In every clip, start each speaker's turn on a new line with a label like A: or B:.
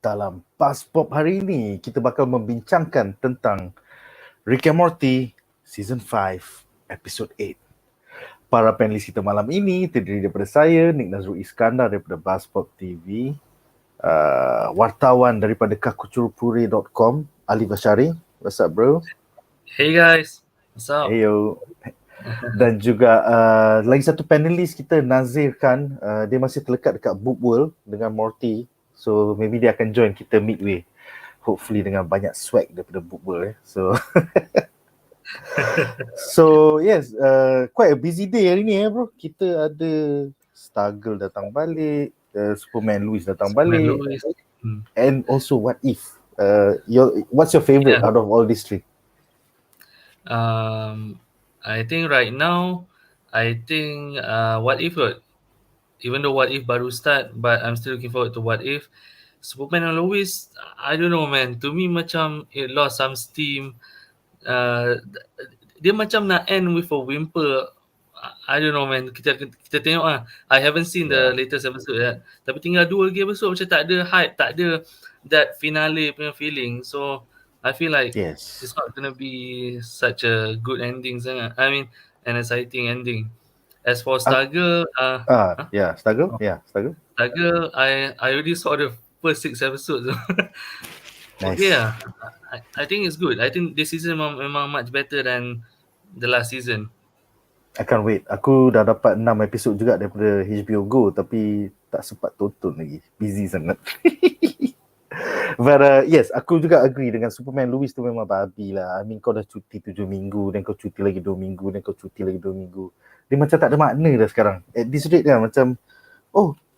A: Dalam BuzzPOP hari ini, kita bakal membincangkan tentang Rick and Morty Season 5, Episod 8. Para penulis kita malam ini terdiri daripada saya, Nadzru Iskandar daripada BuzzPOP TV, wartawan daripada kakucurpure.com, Alleef Ashaari. What's up, bro?
B: Hey guys, what's up?
A: Hey yo. Dan juga lagi satu panelis kita, Nazher kan, dia masih terlekat dekat Book World dengan Morty. So maybe dia akan join kita midway. Hopefully dengan banyak swag daripada Book World. So yes, quite a busy day hari ni bro. Kita ada Stargirl datang balik, Superman LOIS datang balik. And also What If. What's your favorite out of all these three?
B: I think right now, What If kot. Even though What If baru start, but I'm still looking forward to What If. Superman and LOIS, I don't know man. To me macam it lost some steam. Dia macam nak end with a whimper. I don't know man. Kita tengok lah. I haven't seen the latest episode yet. Tapi tinggal 2 lagi episode macam tak ada hype, tak ada that finale punya feeling. So I feel like it's not gonna be such a good ending sangat. I mean, an exciting ending. As for Stargirl,
A: Stargirl.
B: Stargirl, I already saw the first 6 episodes.
A: Nice.
B: Yeah, I think it's good. I think this season memang much better than the last season.
A: I can't wait. Aku dah dapat 6 episod juga daripada HBO Go, tapi tak sempat tonton lagi. Busy sangat. But yes, aku juga agree dengan Superman LOIS tu memang babi lah. I mean, kau dah cuti 7 minggu, dan kau cuti lagi 2 minggu, dan kau cuti lagi 2 minggu. Dia macam tak ada makna dah sekarang. At this rate kan, macam,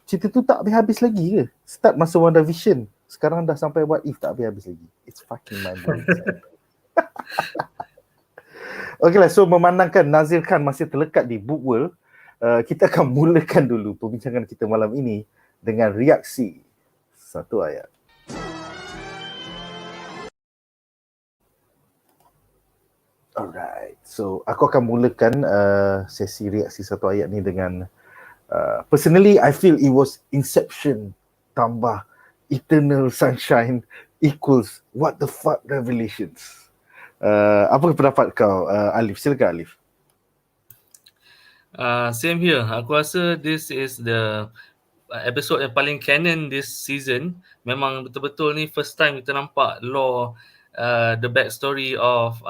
A: cerita tu tak habis-habis lagi ke? Start masa WandaVision, sekarang dah sampai What If tak habis-habis lagi. It's fucking mind-blowing. Okay lah, so memandangkan Nazher kan masih terlekat di Book World, kita akan mulakan dulu perbincangan kita malam ini dengan reaksi satu ayat. Alright, so aku akan mulakan sesi reaksi satu ayat ni dengan personally I feel it was Inception tambah Eternal Sunshine equals what the fuck Revelations. Apa pendapat kau, Alleef? Silakan, Alleef.
B: Same here. Aku rasa this is the episode yang paling canon this season. Memang betul-betul ni first time kita nampak the backstory of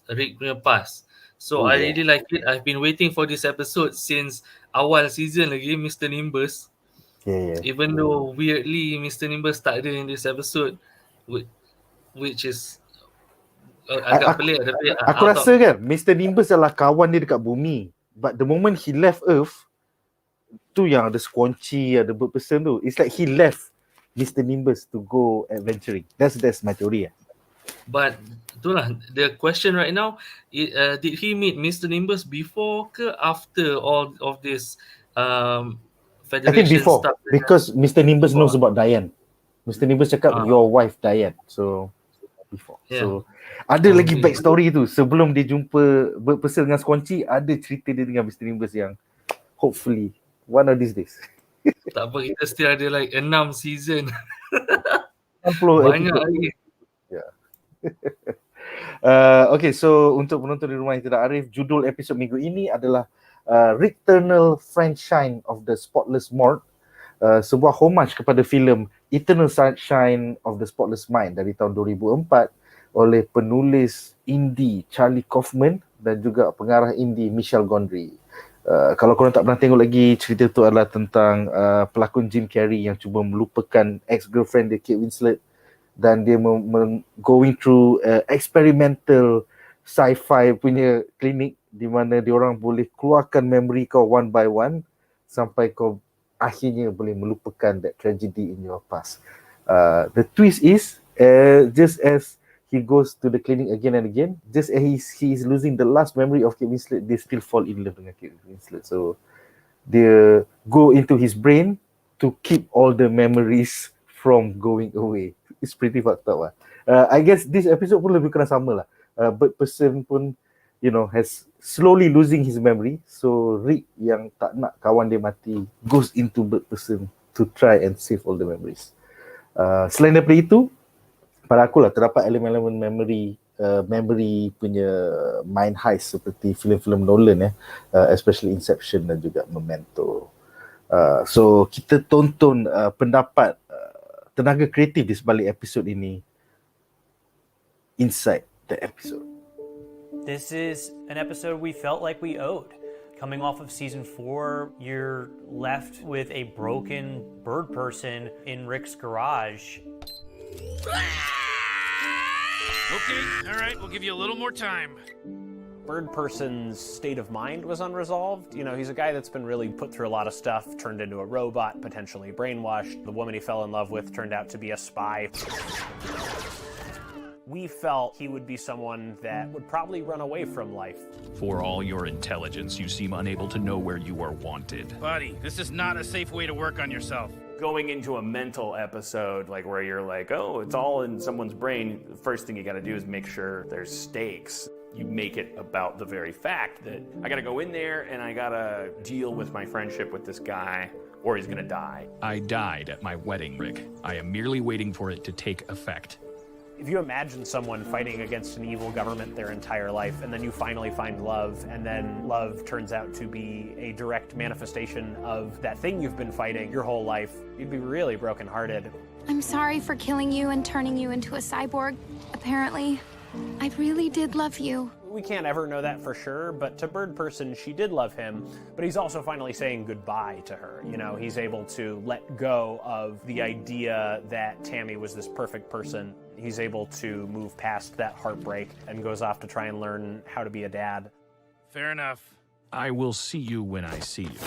B: Rick punya past. So I really like it. I've been waiting for this episode since awal season lagi, Mr. Nimbus. Even though weirdly Mr. Nimbus tak ada in this episode, which is agak pelik.
A: Aku rasa kan Mr. Nimbus adalah kawan dia dekat bumi, but the moment he left Earth, tu yang ada squanchy, ada bird person tu, it's like he left Mr. Nimbus to go adventuring. That's my theory.
B: But itulah the question right now, did he meet Mr. Nimbus before ke after all of this Federation?
A: I think before, because Mr. Nimbus knows about Diane. Mr. Nimbus cakap your wife Diane, so before. So ada lagi backstory tu sebelum dia jumpa berpesan dengan Squanchy, ada cerita dia dengan Mr. Nimbus yang hopefully one of these days.
B: Tak apa, kita still ada like 6 season.
A: 60
B: banyak lagi.
A: Okay, so untuk penonton di rumah yang tidak arif, judul episod minggu ini adalah Returnal Franchise of the Spotless Mort, sebuah homage kepada filem Eternal Sunshine of the Spotless Mind dari tahun 2004 oleh penulis indie Charlie Kaufman dan juga pengarah indie Michel Gondry. Kalau korang tak pernah tengok lagi, cerita tu adalah tentang pelakon Jim Carrey yang cuba melupakan ex-girlfriend dia, Kate Winslet, dan dia going through experimental sci-fi punya klinik di mana diorang boleh keluarkan memory kau one by one sampai kau akhirnya boleh melupakan that tragedy in your past. The twist is, just as he goes to the clinic again and again, just as he is losing the last memory of Kate Winslet, they still fall in love dengan Kate Winslet. So they go into his brain to keep all the memories from going away. It's pretty fucked up lah. I guess this episode pun lebih kurang sama lah. Bird person pun, has slowly losing his memory. So Rick yang tak nak kawan dia mati goes into bird person to try and save all the memories. Selain daripada itu, pada aku lah terdapat elemen-elemen memory punya mind heist seperti filem-filem Nolan especially Inception dan juga Memento. So kita tonton pendapat tenaga kreatif di sebalik episod ini inside the episode.
C: This is an episode we felt like we owed. Coming off of season 4, you're left with a broken bird person in Rick's garage.
D: Okay, all right, we'll give you a little more time.
C: Bird person's state of mind was unresolved. You know, he's a guy that's been really put through a lot of stuff, turned into a robot, potentially brainwashed. The woman he fell in love with turned out to be a spy. We felt he would be someone that would probably run away from life.
E: For all your intelligence, you seem unable to know where you are wanted.
D: Buddy, this is not a safe way to work on yourself.
C: Going into a mental episode, like where you're like, oh, it's all in someone's brain, the first thing you gotta do is make sure there's stakes. You make it about the very fact that I gotta go in there and I gotta deal with my friendship with this guy or he's gonna die.
E: I died at my wedding, Rick. I am merely waiting for it to take effect.
C: If you imagine someone fighting against an evil government their entire life, and then you finally find love, and then love turns out to be a direct manifestation of that thing you've been fighting your whole life, you'd be really brokenhearted.
F: I'm sorry for killing you and turning you into a cyborg. Apparently, I really did love you.
C: We can't ever know that for sure, but to Bird Person, she did love him, but he's also finally saying goodbye to her. You know, he's able to let go of the idea that Tammy was this perfect person. He's able to move past that heartbreak and goes off to try and learn how to be a dad.
D: Fair enough.
E: I will see you when I see you.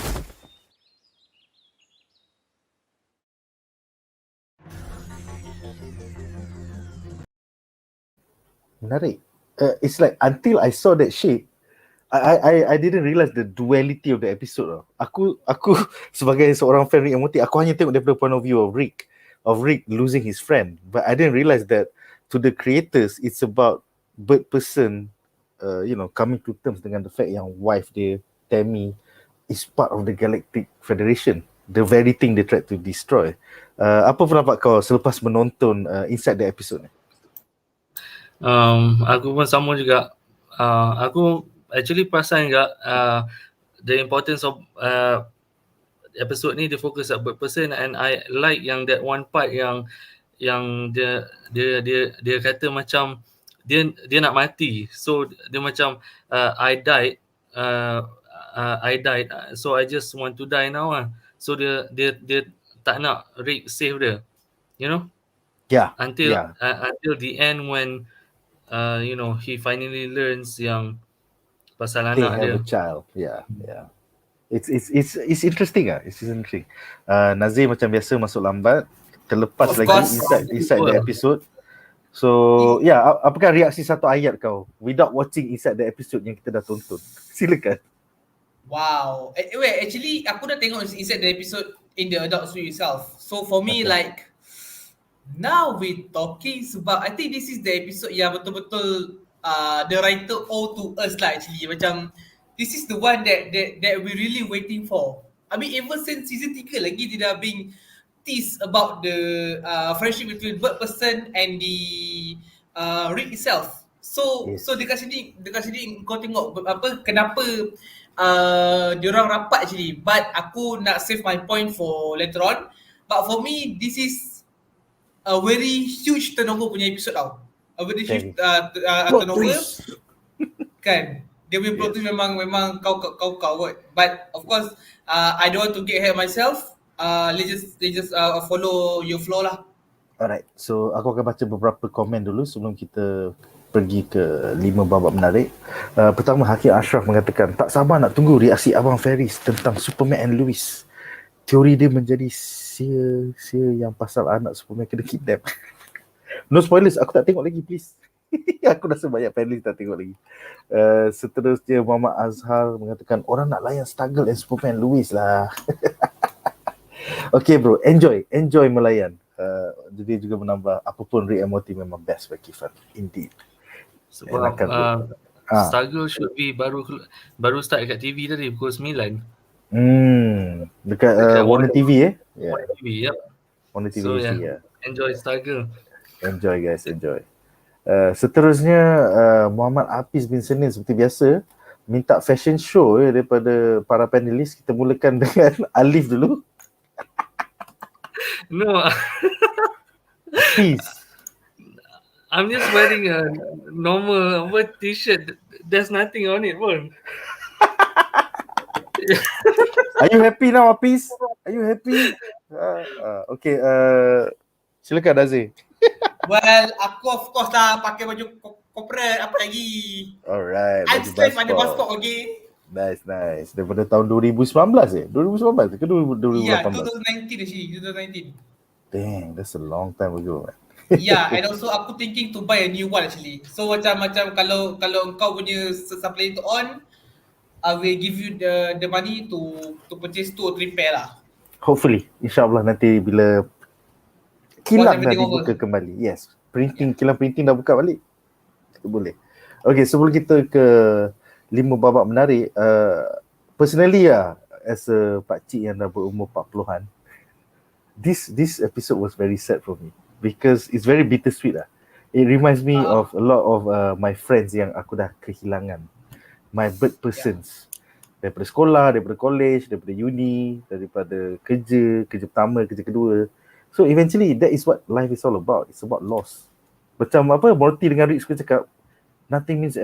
A: Menarik. It's like until I saw that shape, I didn't realize the duality of the episode. Aku sebagai seorang fan Rick and Morty, aku hanya tengok daripada point of view of Rick losing his friend, but I didn't realize that to the creators it's about Bird Person coming to terms dengan the fact yang wife dia, Tammy, is part of the Galactic Federation, the very thing they tried to destroy. Apa pendapat kau selepas menonton inside the episode ni?
B: Aku pun sama juga. Aku actually perasan juga the importance of episode ni dia fokus at Bird Person, and I like yang that one part yang dia kata macam dia nak mati, so dia macam I died, so I just want to die now lah. So dia tak nak Rick save dia, you know, until the end when he finally learns yang pasal
A: They
B: anak dia.
A: have a child. Yeah. It's interesting It's interesting. Nazir macam biasa masuk lambat, terlepas
G: Of
A: lagi
G: course.
A: inside the episode. So apakah reaksi satu ayat kau without watching inside the episode yang kita dah tonton? Silakan.
G: Wow. Wait, actually aku dah tengok inside the episode in the adult swim itself. So for me, like now we talking sebab I think this is the episode yang betul-betul the writer owe to us lah actually. Macam this is the one that we really waiting for. I mean ever since season 3 lagi dia dah being teased about the friendship between Bird Person and the Rick itself. So dekat sini kau tengok apa kenapa diorang rapat actually. But aku nak save my point for later on. But for me this is a very huge turnover punya episode tau. A very huge turnover. Kan. Dia punya plot twist memang kau kot. But of course I don't want to get ahead myself. Let's just follow your flow lah.
A: Alright, so aku akan baca beberapa komen dulu sebelum kita pergi ke 5 babak menarik. Pertama, Hakim Ashraf mengatakan, tak sabar nak tunggu reaksi Abang Faris tentang Superman and Lois. Teori dia menjadi sia yang pasal anak Superman kena kidnap. No spoilers, aku tak tengok lagi please. Aku rasa banyak family tak tengok lagi. Seterusnya, Muhammad Azhar mengatakan, orang nak layan struggle and Superman Lois lah. Okay bro, enjoy melayan. Dia juga menambah, apapun Rick and Morty memang best bagi Kifan. Indeed.
B: Sebab struggle should be baru start dekat TV tadi pukul 9.
A: Dekat Warner TV
B: Warner TV, yep.
A: Warner TV
B: So,
A: ya.
B: Enjoy struggle.
A: Enjoy guys, enjoy. Seterusnya Muhammad Hafiz bin Senin seperti biasa minta fashion show daripada para panelis. Kita mulakan dengan Alleef dulu.
B: No,
A: Please.
B: I'm just wearing a normal t-shirt. There's nothing on it, pun.
A: Are you happy now, Hafiz? Are you happy? Okay, silakan Nazher.
G: Well, aku of course lah pakai baju corporate, apa lagi?
A: Alright,
G: I'm
A: baju
G: straight pada
A: BuzzPOP.
G: BuzzPOP, okay?
A: Nice. Daripada tahun 2019 2019 ke 2018?
G: Yeah, 2019 actually, 2019.
A: Damn, that's a long time ago, man.
G: Yeah, and also aku thinking to buy a new one actually. So macam kalau kau punya supply itu on, I will give you the money to purchase 2 or 3 pair lah.
A: Hopefully, insyaAllah nanti bila kilang dah
G: everything
A: dibuka kembali. Yes, kilang printing dah buka balik. Kita boleh. Okay, sebelum kita ke 5 babak menarik, personally as a pakcik yang dah berumur 40-an, this episode was very sad for me because it's very bittersweet lah. It reminds me of a lot of my friends yang aku dah kehilangan. My bird persons. Daripada sekolah, daripada college, daripada uni, daripada kerja pertama, kerja kedua. So eventually that is what life is all about. It's about loss. Macam apa Morty dengan Rick suka cakap, nothing means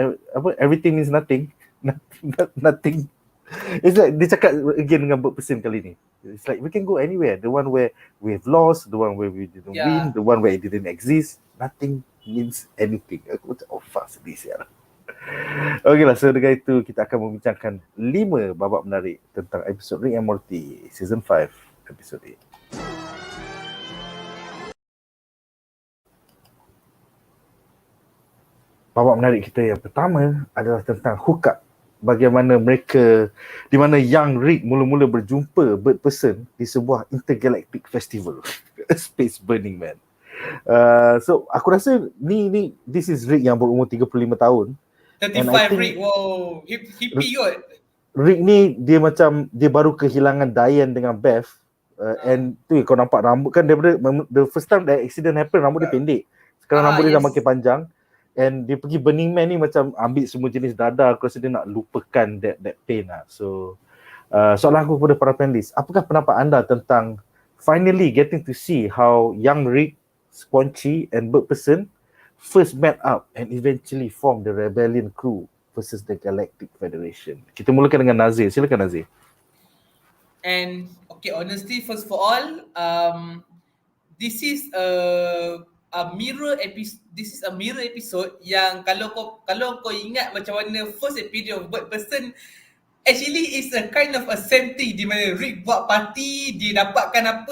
A: everything means nothing. Nothing. It's like dia cakap again dengan bird person kali ni. It's like we can go anywhere. The one where we've lost, the one where we didn't win, the one where it didn't exist. Nothing means anything. Aku macam sedih siapa. Okeylah, so dengan itu kita akan membincangkan 5 babak menarik tentang episod Rick and Morty Season 5 episod 8. Babak menarik kita yang pertama adalah tentang HOOKUP. Bagaimana mereka, di mana young Rick mula-mula berjumpa bird person di sebuah intergalactic festival. Space Burning Man. So aku rasa this is Rick yang berumur 35 tahun.
G: 35 Rick, wow, hippie kot.
A: Rick ni dia baru kehilangan Diane dengan Beth. And tu kau nampak rambut kan daripada the first time that accident happen rambut dia pendek. Sekarang rambut dia dah makin panjang. And dia pergi Burning Man ni macam ambil semua jenis dada. Aku rasa dia nak lupakan that pain lah. So soalan aku kepada para panelis, apakah pendapat anda tentang finally getting to see how young Rick, Squanchy and bird person first met up and eventually form the rebellion crew versus the Galactic Federation. Kita mulakan dengan Nazher. Silakan Nazher.
G: And okay, honestly, first for all, this is a mirror episode. This is a mirror episode yang kalau kau ingat macam mana first episode of bird person, actually is a kind of a same thing di mana Rick buat party, dia dapatkan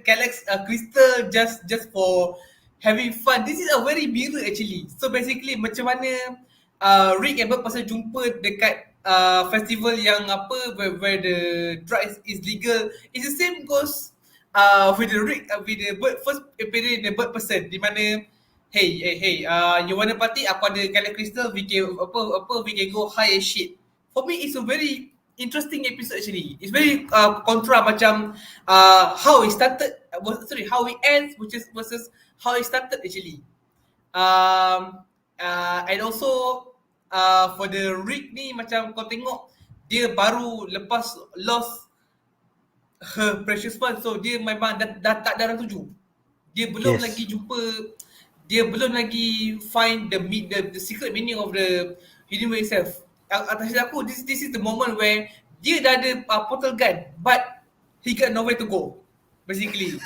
G: Calyx crystal just for having fun. This is a very mirror actually. So basically macam mana Rick and bird person jumpa dekat festival yang where the drugs is legal. It's the same goes with the Rick with the bird first appearance the bird person di mana hey you wanna party, aku ada Calyx crystal, we can we can go high as shit. For me it's a very interesting episode actually. It's very contra macam how it started, how it ends, which is versus how it started actually. And also for the Rick ni macam kau tengok dia baru lepas lost her precious one, so dia memang dah tak darah tuju. Dia belum lagi jumpa, dia belum lagi find the secret meaning of the universe itself. Atas aku, this is the moment where dia dah ada portal gun, but he got nowhere to go basically.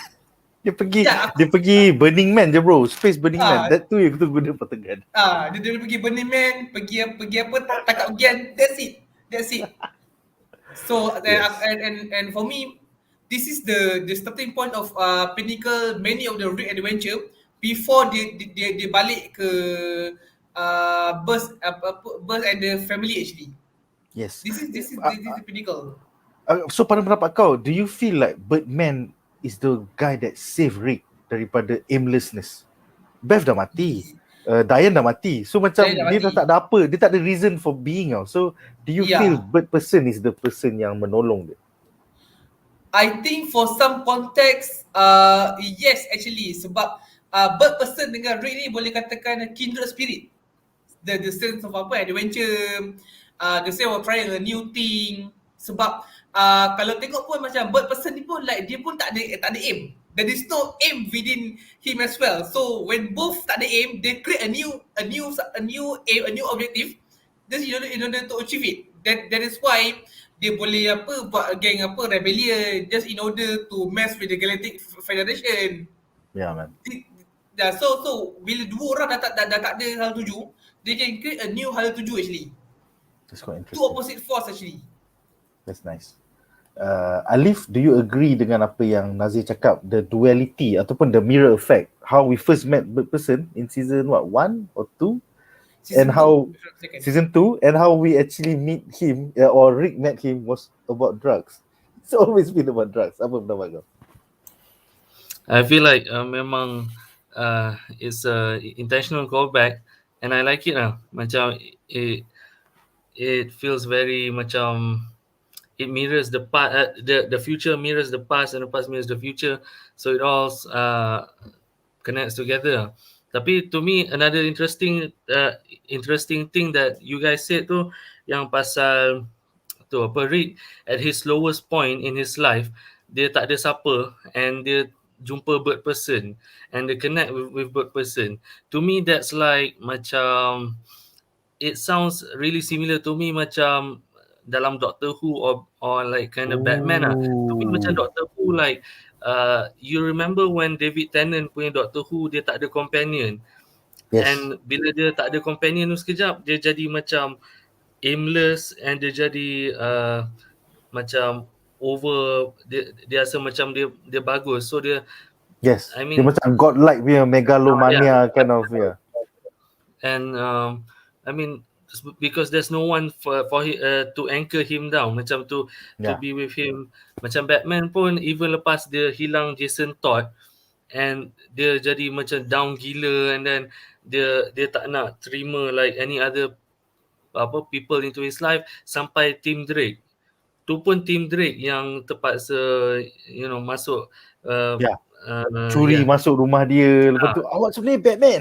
A: Dia pergi Burning Man je bro, Space Burning Man. That tu yang kita guna portal gun.
G: Dia pergi Burning Man, pergi apa tangkap gian. That's it. So and for me, this is the starting point of pinnacle many of the Rick adventure before dia balik ke Buzz and the family actually.
A: Yes.
G: This is the pinnacle.
A: So pada pendapat kau, do you feel like Birdman is the guy that saved Rick daripada aimlessness? Beth dah mati, Diane dah mati. So macam dia dah tak ada apa, dia tak ada reason for being. So do you feel Bird person is the person yang menolong dia?
G: I think for some context, yes actually sebab bird person dengan Rick ni boleh katakan kindred spirit. The sense of adventure, the sense of trying a new thing. Sebab kalau tengok pun macam bird person ni pun like dia pun tak ada aim. There is no aim within him as well. So when both tak ada aim, they create a new aim, a new objective just in order to achieve it. That is why dia boleh buat gang rebellion just in order to mess with the Galactic Federation.
A: Yeah, man.
G: So bila dua orang dah tak ada hal tuju, they can create a new hal tuju actually.
A: That's quite
G: Two
A: interesting.
G: opposite force actually.
A: That's nice. Alleef, do you agree dengan apa yang Nazir cakap, the duality ataupun the mirror effect, how we first met bird person in season 1 or 2, and how season 2, and how we actually meet him or Rick met him was about drugs. It's always been about drugs. Apa pendapat kau?
B: I feel like memang it's a intentional callback, and I like it lah. Macam it feels very macam it mirrors the past, the future mirrors the past, and the past mirrors the future, so it all connects together. Tapi to me another interesting thing that you guys said tu yang pasal tu Rick at his lowest point in his life, dia tak ada siapa and dia jumpa bird person and they connect with bird person. To me that's like macam, it sounds really similar to me macam dalam Doctor Who or like kind of Batman lah. To me macam Doctor Who, like you remember when David Tennant punya Doctor Who dia tak ada companion.
A: Yes.
B: And bila dia tak ada companion tu sekejap, dia jadi macam aimless and dia jadi macam over, dia rasa macam dia bagus. So dia,
A: Yes.
B: I mean,
A: dia macam godlike punya megalomania kind of, yeah.
B: And I mean, because there's no one for to anchor him down, macam to be with him. Macam Batman pun, even lepas dia hilang Jason Todd and dia jadi macam down gila, and then dia tak nak terima like any other people into his life, sampai Tim Drake. Tu pun Tim Drake yang terpaksa masuk curi
A: masuk rumah dia, lepas tu awak sebenarnya Batman.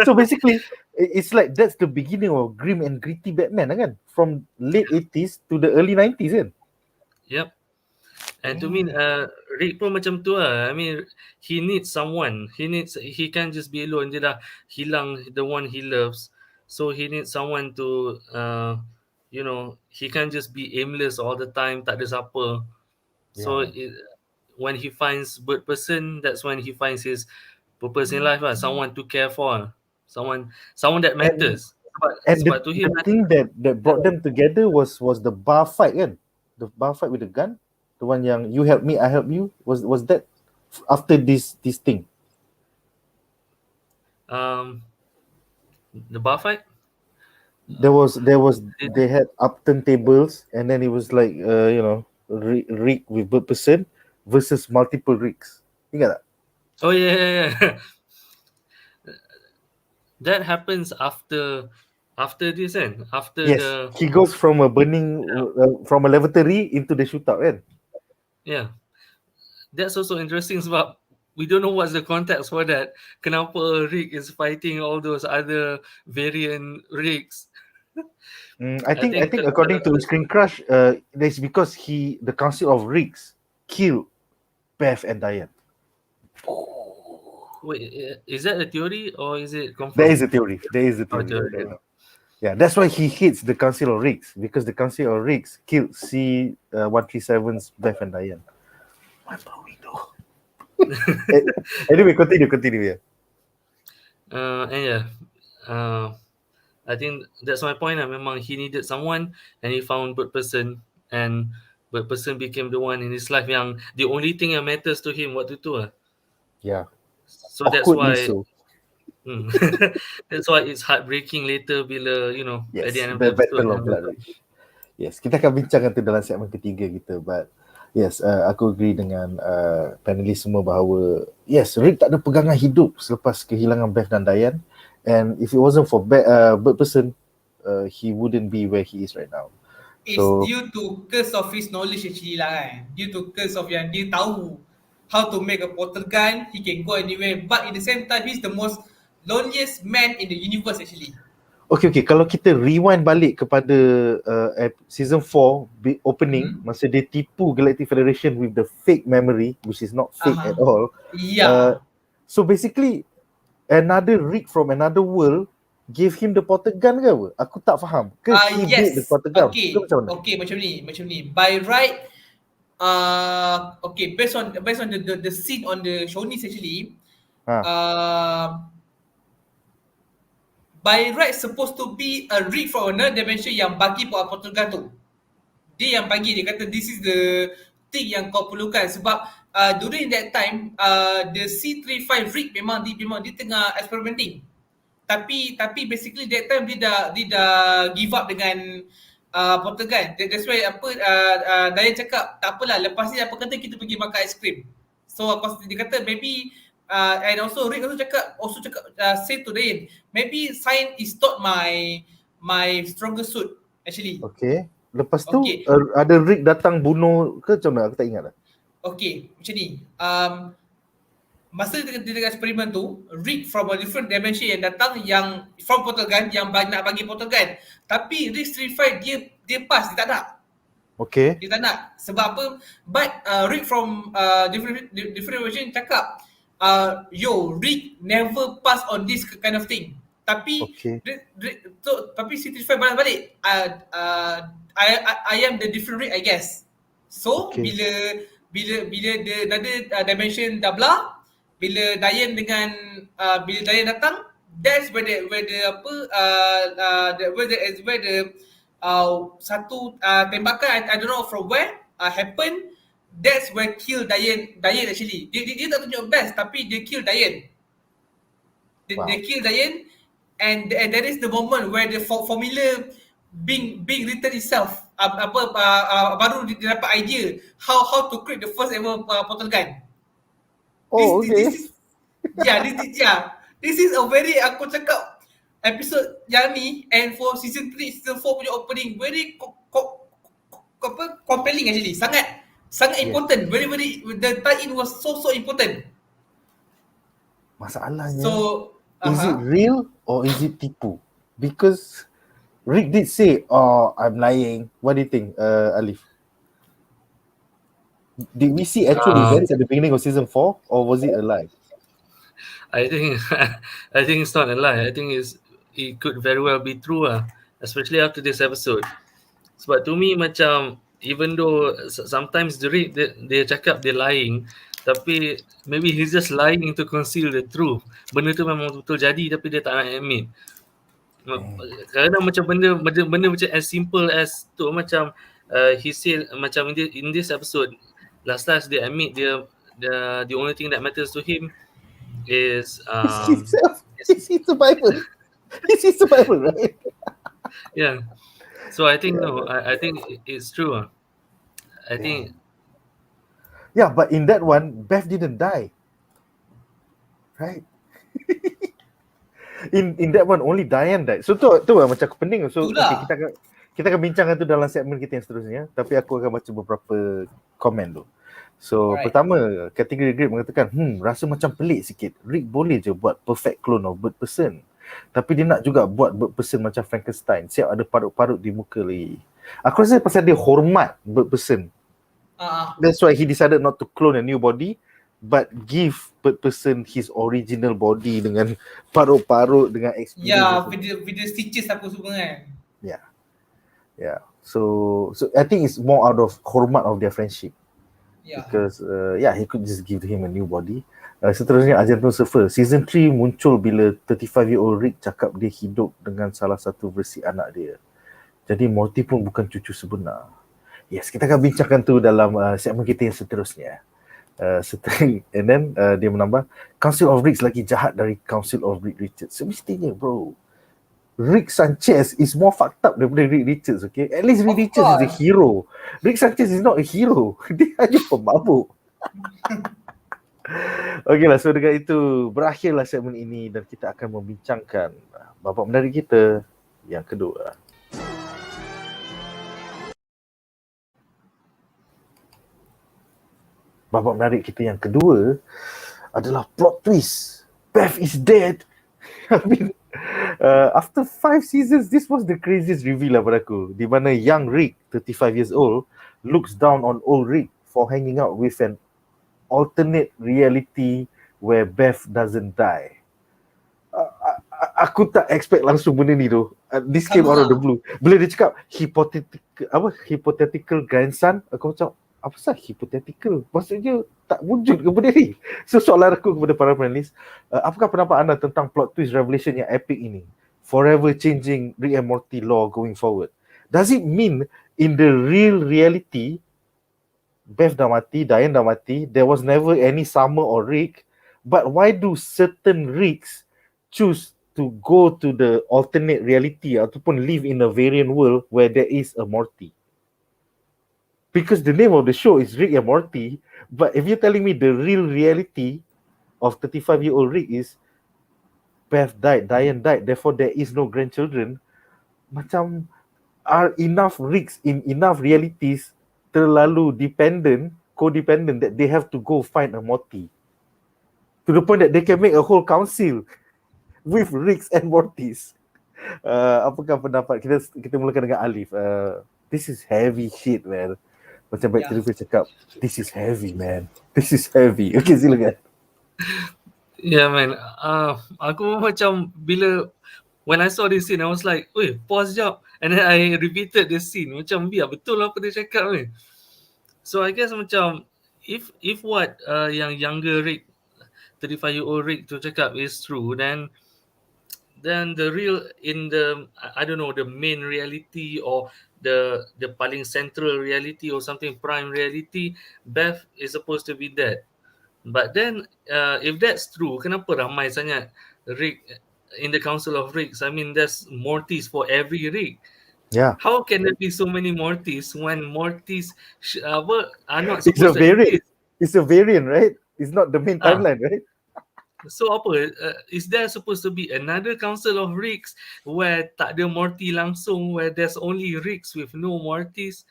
A: So basically it's like that's the beginning of grim and gritty Batman kan, from late 80s to the early 90s kan.
B: Yep. And to me Rick pun macam tu lah. I mean he needs someone. He can't just be alone. Dia dah hilang the one he loves, so he needs someone to he can't just be aimless all the time, tak ada siapa. So when he finds bird person, that's when he finds his purpose in life lah. Someone to care for, someone that matters.
A: And the thing that brought them together was the bar fight kan, the bar fight with the gun, the one yang you help me I help you, was that after this thing?
B: The bar fight,
A: they had upturned tables, and then it was like Rick with bird person versus multiple Ricks. Ingat tak?
B: Oh yeah. That happens after this kan? After
A: he goes from a burning from a lavatory into the shootout kan?
B: Yeah. That's also interesting sebab we don't know what's the context for that. Kenapa Rick is fighting all those other variant Ricks?
A: I think according to Screen Crush, it's because the Council of Ricks killed Beth and Diane.
B: Wait, is that a theory or is it confirmed?
A: There is a theory. Yeah, that's why he hates the Council of Ricks, because the Council of Ricks killed C-137's Beth and Diane. What do we do? Anyway, continue.
B: I think that's my point. Memang he needed someone and he found bird person, and bird person became the one in his life yang the only thing that matters to him waktu tu lah.
A: Yeah.
B: So that's why that's why it's heartbreaking later bila at the end of the episode.
A: Battle of Blood Ridge. Yes, kita akan bincangkan tu dalam segmen ketiga kita, but yes, aku agree dengan panelis semua bahawa yes, Rick tak ada pegangan hidup selepas kehilangan Beth dan Diane, and if it wasn't for bird person, he wouldn't be where he is right now.
G: It's
A: So
G: due to curse of his knowledge actually lah kan. Due to curse of yang dia tahu how to make a portal gun, he can go anywhere. But at the same time, he's the most loneliest man in the universe actually.
A: okay, kalau kita rewind balik kepada season 4 opening, masa dia tipu Galactic Federation with the fake memory, which is not fake at all.
G: Yeah.
A: So basically another Rick from another world gave him the portal gun ke apa? Aku tak faham. Ke he made the portal gun?
G: Okay.
A: Ke macam mana?
G: Okay, macam ni. By right, okay, based on the scene on the Shoney's actually, by right supposed to be a Rick from another dimension yang bagi portal gun tu. Dia yang bagi, dia kata this is the thing yang kau perlukan sebab during that time the C35 Rick memang dia tengah experimenting. Tapi basically that time dia dah give up dengan portal gun. That's why Dayan cakap tak apalah, lepas ni apa kata kita pergi makan ice cream. So dia kata maybe and also Rick also cakap say to Dayan, maybe science is not my strongest suit actually.
A: Okay. Lepas tu ada Rick datang bunuh ke macam mana? Aku tak ingat dah. Okay,
G: macam ni. Masa dia dengan eksperimen tu, Rick from a different dimension yang datang yang from portal gun yang nak bagi portal gun. Tapi Rick Street Fight dia pass, dia tak nak.
A: Okay.
G: Dia tak nak. Sebab apa? But Rick from different dimension cakap Rick never pass on this kind of thing. Tapi tapi Street Fight balas balik. I am the different Rick, I guess. So bila the another dimension dah belah, bila Dayan datang, that's where the satu tembakan I don't know from where happen. That's where kill Dayan actually. Dia tak tunjuk Beth tapi dia kill Dayan. They kill Dayan and that is the moment where the formula being written itself. Baru dia dapat idea how to create the first ever portal gun. This is a very, aku cakap episode yang ni, and for season 3, season 4 punya opening very compelling actually. Sangat important. Very the tie-in was so important.
A: Masalahnya is it real or is it tipu? Because Rick did say, I'm lying. What do you think, Alleef? Did we see actual events at the beginning of season 4 or was it a lie?
B: I think it's not a lie. I think it could very well be true especially after this episode. Sebab to me macam even though sometimes the Rick dia cakap dia lying, tapi maybe he's just lying to conceal the truth. Benda tu memang betul jadi tapi dia tak nak admit. Kerana macam benda macam as simple as tu, macam he said macam in this episode last they admit the only thing that matters to him is
A: He's survival. He's survival, right?
B: Yeah. So I think I think it's true. I think.
A: Yeah, but in that one, Beth didn't die, right? in that one only Dayan died. So tu macam aku pening. So kita akan bincangkan tu dalam segmen kita yang seterusnya. Tapi aku akan baca beberapa komen tu. So pertama, kategori Grip mengatakan, rasa macam pelik sikit. Rick boleh je buat perfect clone of bird person. Tapi dia nak juga buat bird person macam Frankenstein. Siap ada parut-parut di muka lagi. Aku rasa pasal dia hormat bird person. That's why he decided not to clone a new body, but give bird person his original body dengan parut-parut, dengan experience.
G: Video stitches apa semua kan.
A: Yeah. So I think it's more out of hormat of their friendship. Because he could just give him a new body. Seterusnya Agent Lucifer, season 3 muncul bila 35-year-old Rick cakap dia hidup dengan salah satu versi anak dia. Jadi Morty pun bukan cucu sebenar. Yes, kita akan bincangkan tu dalam segmen kita yang seterusnya. And then dia menambah, Council of Ricks lagi jahat dari Council of Rick Richards. Semestinya bro, Rick Sanchez is more fucked up daripada Rick Richards, okay? At least Rick Richards is a hero. Rick Sanchez is not a hero. Dia hanya pemabuk. Okay lah, so dengan itu berakhirlah segmen ini dan kita akan membincangkan babak menarik kita yang kedua. babak menarik kita yang kedua adalah plot twist. Beth is dead. I mean, after 5 seasons, this was the craziest reveal lah pada aku. Di mana young Rick, 35 years old, looks down on old Rick for hanging out with an alternate reality where Beth doesn't die. Aku tak expect langsung benda ni tu. This came out of the blue. Bila dia cakap hypothetical grandson, aku macam apa sah hypothetical? Maksudnya tak wujud ke benda ni? So soalan aku kepada para panelis, apakah pendapat anda tentang plot twist revelation yang epic ini? Forever changing Rick and Morty law going forward. Does it mean in the real reality Beth dah mati, Diane dah mati, there was never any Summer or Rick, but why do certain Ricks choose to go to the alternate reality ataupun live in a variant world where there is a Morty? Because the name of the show is Rick and Morty, but if you're telling me the real reality of 35-year-old Rick is Beth died, Diane died, therefore there is no grandchildren, macam are enough Ricks in enough realities terlalu codependent that they have to go find a Morty. To the point that they can make a whole council with Ricks and Mortys. Apakah pendapat kita mulakan dengan Alleef. This is heavy shit, man. Macam back to the cakap, this is heavy, man. This is heavy. Okay, silakan.
B: Yeah, man. Aku macam when I saw this scene, I was like, "Wait, pause jap." And then I repeated this scene. Macam biar betul apa dia cakap ni. So I guess macam if what yang younger Rick, 35-year-old Rick tu cakap is true, then the real in the I don't know the main reality or the paling central reality or something prime reality, Beth is supposed to be dead. But then if that's true, kenapa ramai sangat Rick in the Council of Ricks? I mean, there's Mortys for every Rick.
A: Yeah.
B: How can there be so many Mortys when Mortys are not
A: It's a
B: supposed to
A: variant.
B: exist?
A: It's a variant, right? It's not the main timeline, right?
B: So apa, is there supposed to be another Council of Ricks where tak ada Morty langsung, where there's only Ricks with no Mortys?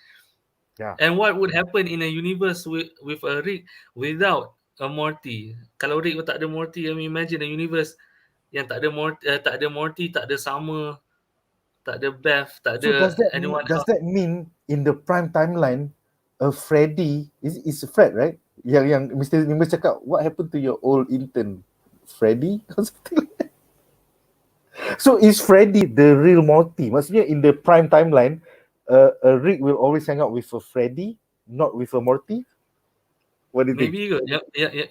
A: Yeah.
B: And what would happen in a universe with a Rick without a Morty? Kalau Rick tak ada Morty, I mean, imagine a universe yang tak ada Morty, tak ada Summer, tak ada Beth, tak
A: So
B: ada
A: does
B: anyone else.
A: that mean in the prime timeline, Freddy is Fred, right? Yang Mr. Nimbus cakap, what happened to your old intern, Freddy? So is Freddy the real Morty? Maksudnya in the prime timeline, a Rick will always hang out with a Freddy, not with a Morty? What do you think?
B: Maybe kot,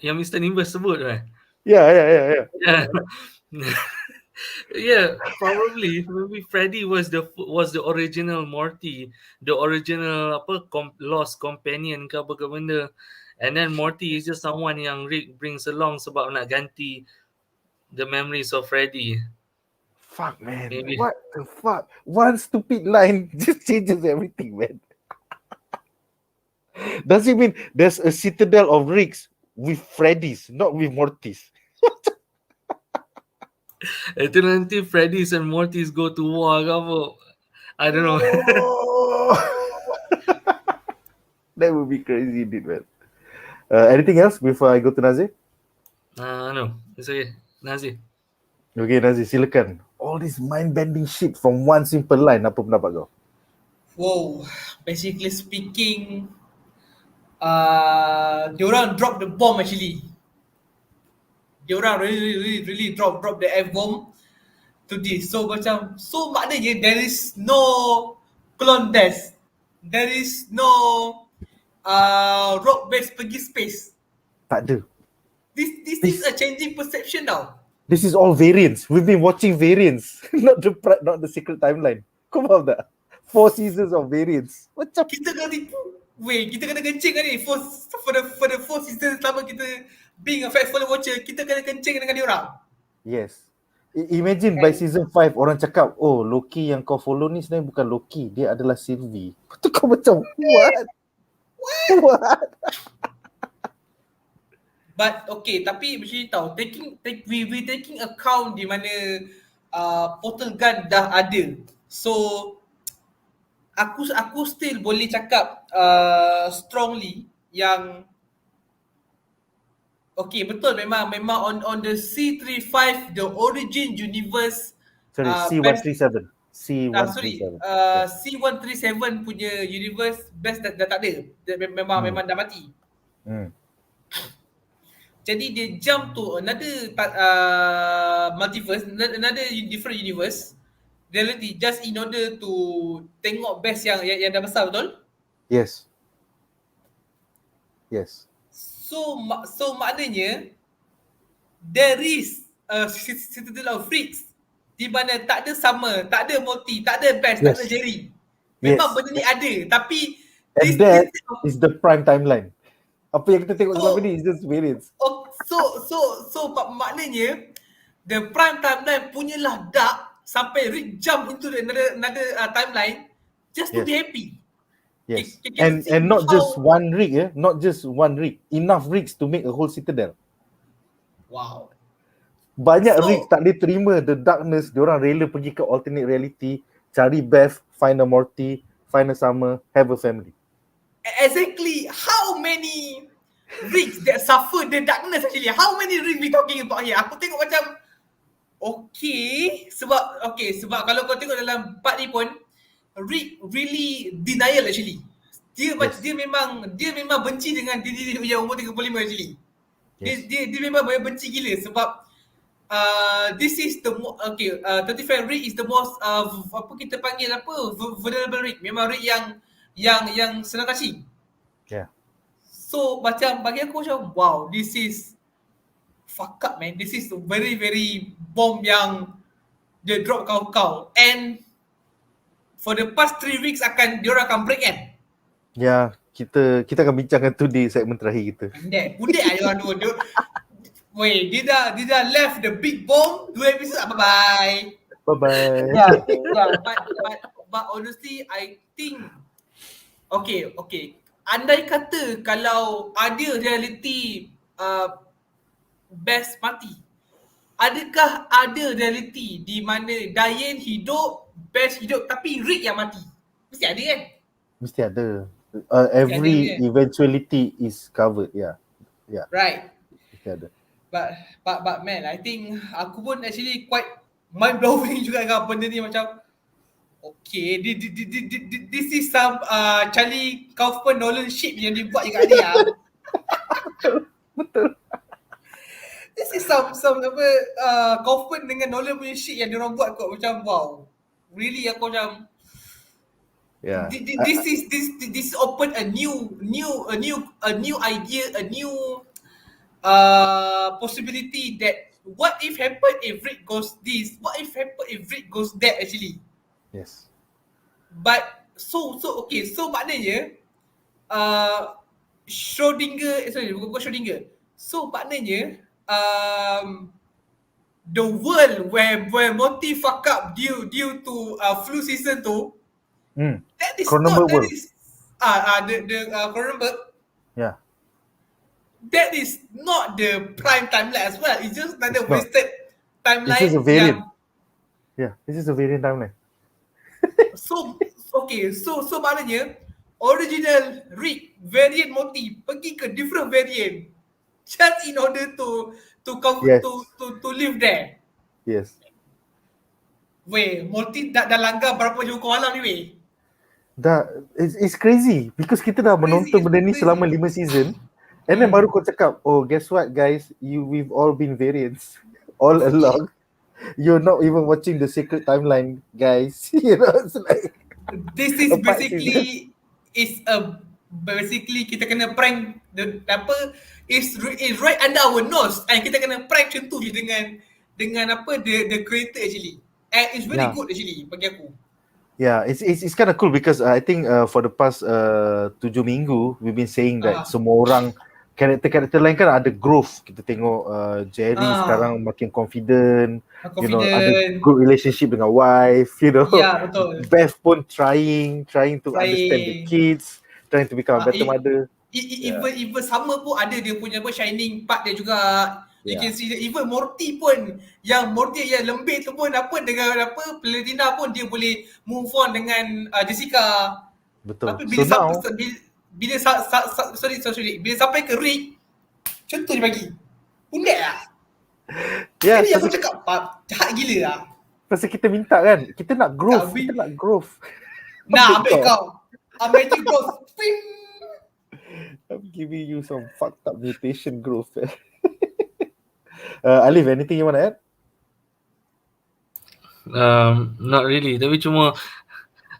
B: yang Mr. Nimbus sebut kan?
A: Yeah.
B: Yeah. Yeah, probably. Maybe Freddy was the original Morty, the original lost companion ke apa ke benda. And then Morty is just someone yang Rick brings along sebab nak ganti the memories of Freddy.
A: Fuck, man.
B: Maybe.
A: What the fuck? One stupid line just changes everything, man. Does it mean there's a citadel of Ricks with Freddy's, not with Mortys?
B: Itu nanti Freddy's and Morty's go to war ke apa. I don't know.
A: Oh. That would be crazy indeed, man. Anything else before I go to Nazher?
B: No, it's okay. Nazir.
A: Okay, Nazir, silakan. All this mind-bending shit from one simple line. Apa pendapat kau?
G: Wow, basically speaking, diorang drop the bomb actually. Diorang really drop the F-bomb to this. So maknanya there is no clone death. There is no rock base pergi space.
A: Tak ada.
G: This is a changing perception now.
A: This is all variants. We've been watching variants, not the secret timeline. Kau faham tak? 4 seasons of variants. Macam
G: Kita kena tipu. Kita kena kencing kan ni. For the 4 seasons selama kita being a faithful watcher, kita kena kencing dengan diorang.
A: yes. Imagine by season 5 orang cakap, oh Loki yang kau follow ni sebenarnya bukan Loki, dia adalah Sylvie. Betul kau macam what?
G: But okay, tapi macam ni tau, we taking account di mana portal gun dah ada. So aku still boleh cakap strongly yang Okay, betul, memang on the C35 the origin universe
A: Sorry,
G: best
A: C137.
G: sorry,
A: C137. Yeah.
G: C137 punya universe best dah tak ada. Memang dah mati. Jadi dia jump to another multiverse, another different universe reality just in order to tengok best yang dah besar, betul?
A: Yes.
G: So maknanya there is a citadel of freaks di mana tak ada Summer, tak ada Morty, tak ada Beth, tak ada Jerry. Memang benda ni ada, tapi
A: and that is the prime timeline. Apa yang kita tengok selama ni is just variants.
G: So maknanya the prime timeline punyalah dark sampai Rick jump into another timeline just to be happy.
A: Yes. And not just one Rick, not just one Rick. Enough Ricks to make a whole citadel.
G: Wow.
A: Banyak Ricks tak boleh terima the darkness, diorang rela pergi ke alternate reality, cari Beth, find a Morty, find a Summer, have a family.
G: Exactly. How many Ricks that suffer the darkness actually? How many Ricks we talking about here? Aku tengok macam sebab kalau kau tengok dalam part ni pun Rick really denial actually. Dia memang benci dengan diri dia yang umur 35 actually. Dia memang benci gila sebab this is the 35 Rick is the most apa kita panggil vulnerable Rick. Memang Rick yang senang kasih. So macam bagi aku macam wow, this is fuck up man. This is very very bomb yang dia drop kau. And for the past 3 weeks diorang akan break kan?
A: Ya, kita akan bincangkan tu di segmen terakhir kita.
G: Budak lah diorang dua. Weh, dia dah left the big bomb 2 episode. Bye-bye. But honestly, I think Okay. Andai kata kalau ada reality Best mati, adakah ada reality di mana Diane hidup, Best hidup tapi Rick yang mati? Mesti ada kan?
A: Mesti ada. Every eventuality is covered. Yeah.
G: Right.
A: Mesti ada.
G: But man, I think aku pun actually quite mind blowing juga dengan benda ni macam okay, this is some Charlie Kaufman Nolan shit yang dibuat juga ni
A: Betul.
G: This is some Kaufman dengan Nolan punya shit yang diorang buat kot macam wow. Really aku macam this open a new idea, a new possibility that what if happen if Rick goes this, what if happen if Rick goes that actually.
A: Yes.
G: But so maknanya Schrödinger, bukan Schrödinger. So maknanya the world where Morty fuck up due to flu season tu, that is
A: Cronenberg world.
G: The Cronenberg.
A: Yeah.
G: That is not the prime timeline as well. It's just another wasted timeline.
A: This is a variant. This is a variant timeline.
G: So maknanya original Rick, variant Morty pergi ke different variant just in order to live there.
A: Yes.
G: Weh, Morty dah langgar berapa hukum alam ni weh?
A: It's crazy because kita dah menonton benda ni selama 5 season and then baru kau cakap, oh guess what guys, we've all been variants all along. You're not even watching the secret timeline, guys. You know, it's like
G: this is basically kita kena prank is right under our nose and kita kena prank macam tu je dengan the creator actually. And it's very good actually bagi aku.
A: Yeah, it's kind of cool because I think for the past 7 minggu we've been saying that semua orang karakter lain kan ada growth. Kita tengok Jerry sekarang makin confident. You know, ada good relationship dengan wife, you know.
G: Yeah, betul.
A: Beth pun trying to understand the kids, trying to become a better mother.
G: Even Summer pun ada dia punya shining part dia juga. You can see even Morty pun yang lembik tu pun dengan Pelatina pun dia boleh move on dengan Jessica.
A: Betul.
G: Tapi bila sampai ke Rick, Contoh dia bagi. Undek lah.
A: Ya,
G: Jadi aku
A: pasal,
G: cakap, jahat gila lah.
A: pasal kita minta kan. Kita nak growth.
G: Tak, we-
A: Kita nak growth.
G: Nah, ambil kau. Magic growth. Ping.
A: I'm giving you some fucked up mutation growth. Alleef, anything you want to add?
B: Not really. Tapi cuma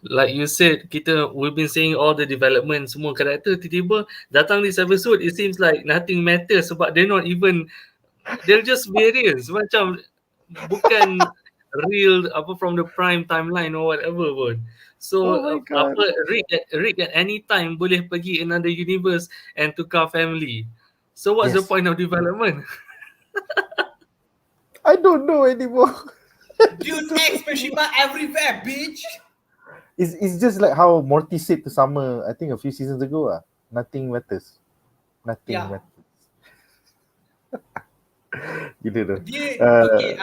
B: like you said, we've been saying all the development semua karakter, tiba-tiba datang this episode, it seems like nothing matters sebab they're just variants, macam bukan real from the prime timeline or whatever pun. So
A: Oh my God.
B: Rick at any time boleh pergi another universe and tukar family. So what's the
A: Yes.
B: point of development?
A: I don't know anymore.
G: Dude, Mishima everywhere, bitch.
A: It's just like how Morty said to Summer, I think a few seasons ago. Nothing matters. Nothing
G: Yeah.
A: matters. Gitu tu.
G: Dia okay,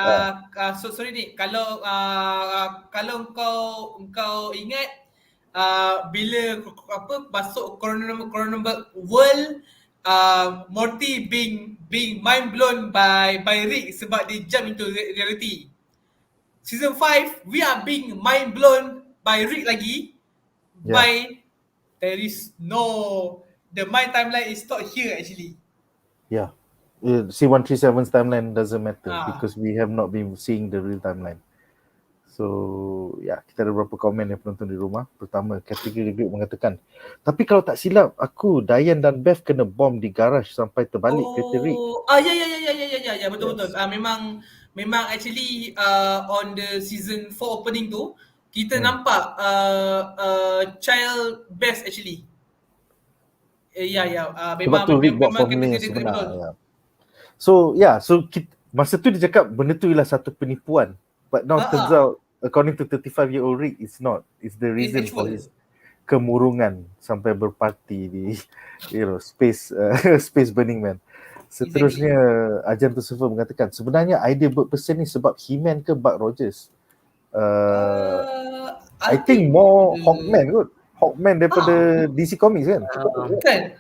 G: so sorry ni, kalau kau ingat bila masuk chronological world, Morty being mind blown by Rick sebab dia jump into reality. Season 5, we are being mind blown by Rick lagi.
A: Yeah.
G: By there is the mind timeline is not here actually.
A: Yeah. C137's timeline doesn't matter because we have not been seeing the real timeline. So, kita ada beberapa komen yang penonton di rumah. Pertama, kategori Greg mengatakan, tapi kalau tak silap, aku, Diane dan Beth kena bom di garaj sampai terbalik kereta Rick.
G: Ya, betul. Memang actually on the season 4 opening tu, kita nampak child Beth actually.
A: Sebab tu Rick buat formula yang sebenar. Ya. So masa tu dia cakap benda tu ialah satu penipuan. But now turns out, according to 35-year-old Rick, it's not. It's the reason for his kemurungan sampai berparti di Space Burning Man. Seterusnya, Ajan Tusufa mengatakan, sebenarnya idea buat pesen ni sebab He-Man ke Buck Rogers? I think more Hawkman kot. Hawkman daripada DC Comics kan?
G: Kan?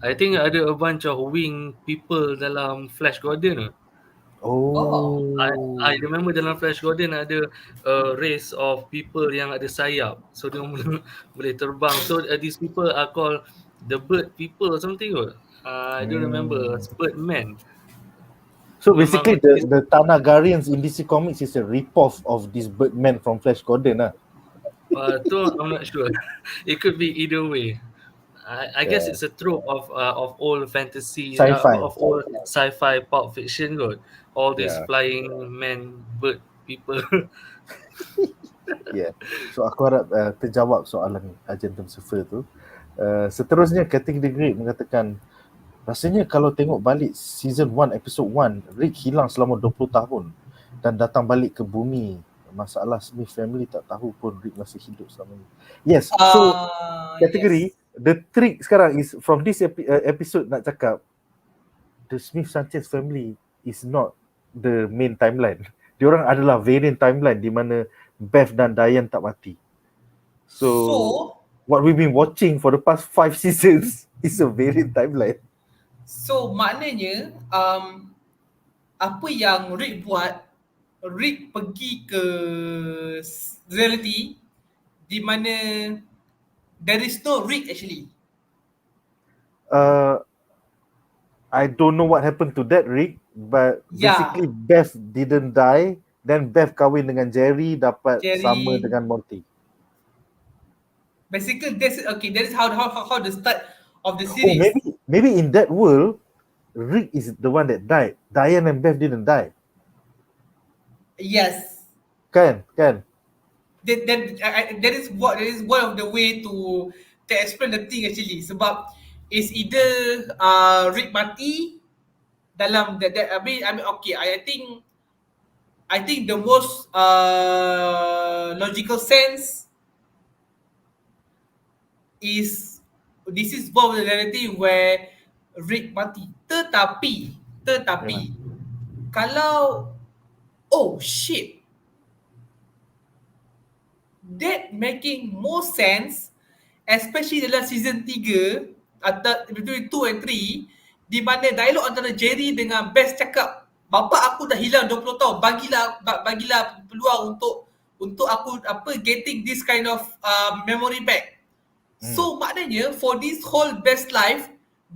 B: I think ada a bunch of wing people dalam Flash Gordon. I remember dalam Flash Gordon ada race of people yang ada sayap. So dia boleh terbang. So these people are called the bird people or something kot. I don't remember. It's Birdman.
A: So basically the Tanagarians in DC Comics is a rip-off of this Birdman from Flash Gordon lah.
B: Tu I'm not sure. It could be either way. I guess it's a trope of old fantasy,
A: Sci-fi.
B: of old sci-fi pulp fiction kot. All these flying man bird people.
A: So aku harap terjawab soalan Ajan Tusufa tu. Seterusnya kategori Greg mengatakan, rasanya kalau tengok balik season 1 episode 1, Rick hilang selama 20 tahun dan datang balik ke bumi. Masalah Smith family tak tahu pun Rick masih hidup selama ni. Yes, so kategori the trick sekarang is from this episode nak cakap the Smith Sanchez family is not the main timeline. Diorang adalah variant timeline di mana Beth dan Diane tak mati. So what we've been watching for the past 5 seasons is a variant timeline.
G: So maknanya apa yang Rick buat, Rick pergi ke reality di mana there is no Rick actually.
A: I don't know what happened to that Rick, but basically Beth didn't die. Then Beth kahwin dengan Jerry, dapat sama dengan Morty.
G: Basically that is how the start of the series.
A: Maybe in that world, Rick is the one that died. Diane and Beth didn't die.
G: Yes.
A: Kan?
G: That is one of the way to explain the thing actually. Sebab it's either Rick mati dalam I think the most logical sense is this is one of the narrative where Rick mati. Tetapi kalau shit, that making more sense, especially dalam season 3 between 2 and 3 di mana dialog antara Jerry dengan Beth cakap, bapa aku dah hilang 20 tahun, bagilah peluang untuk aku getting this kind of memory back. So maknanya for this whole Best life,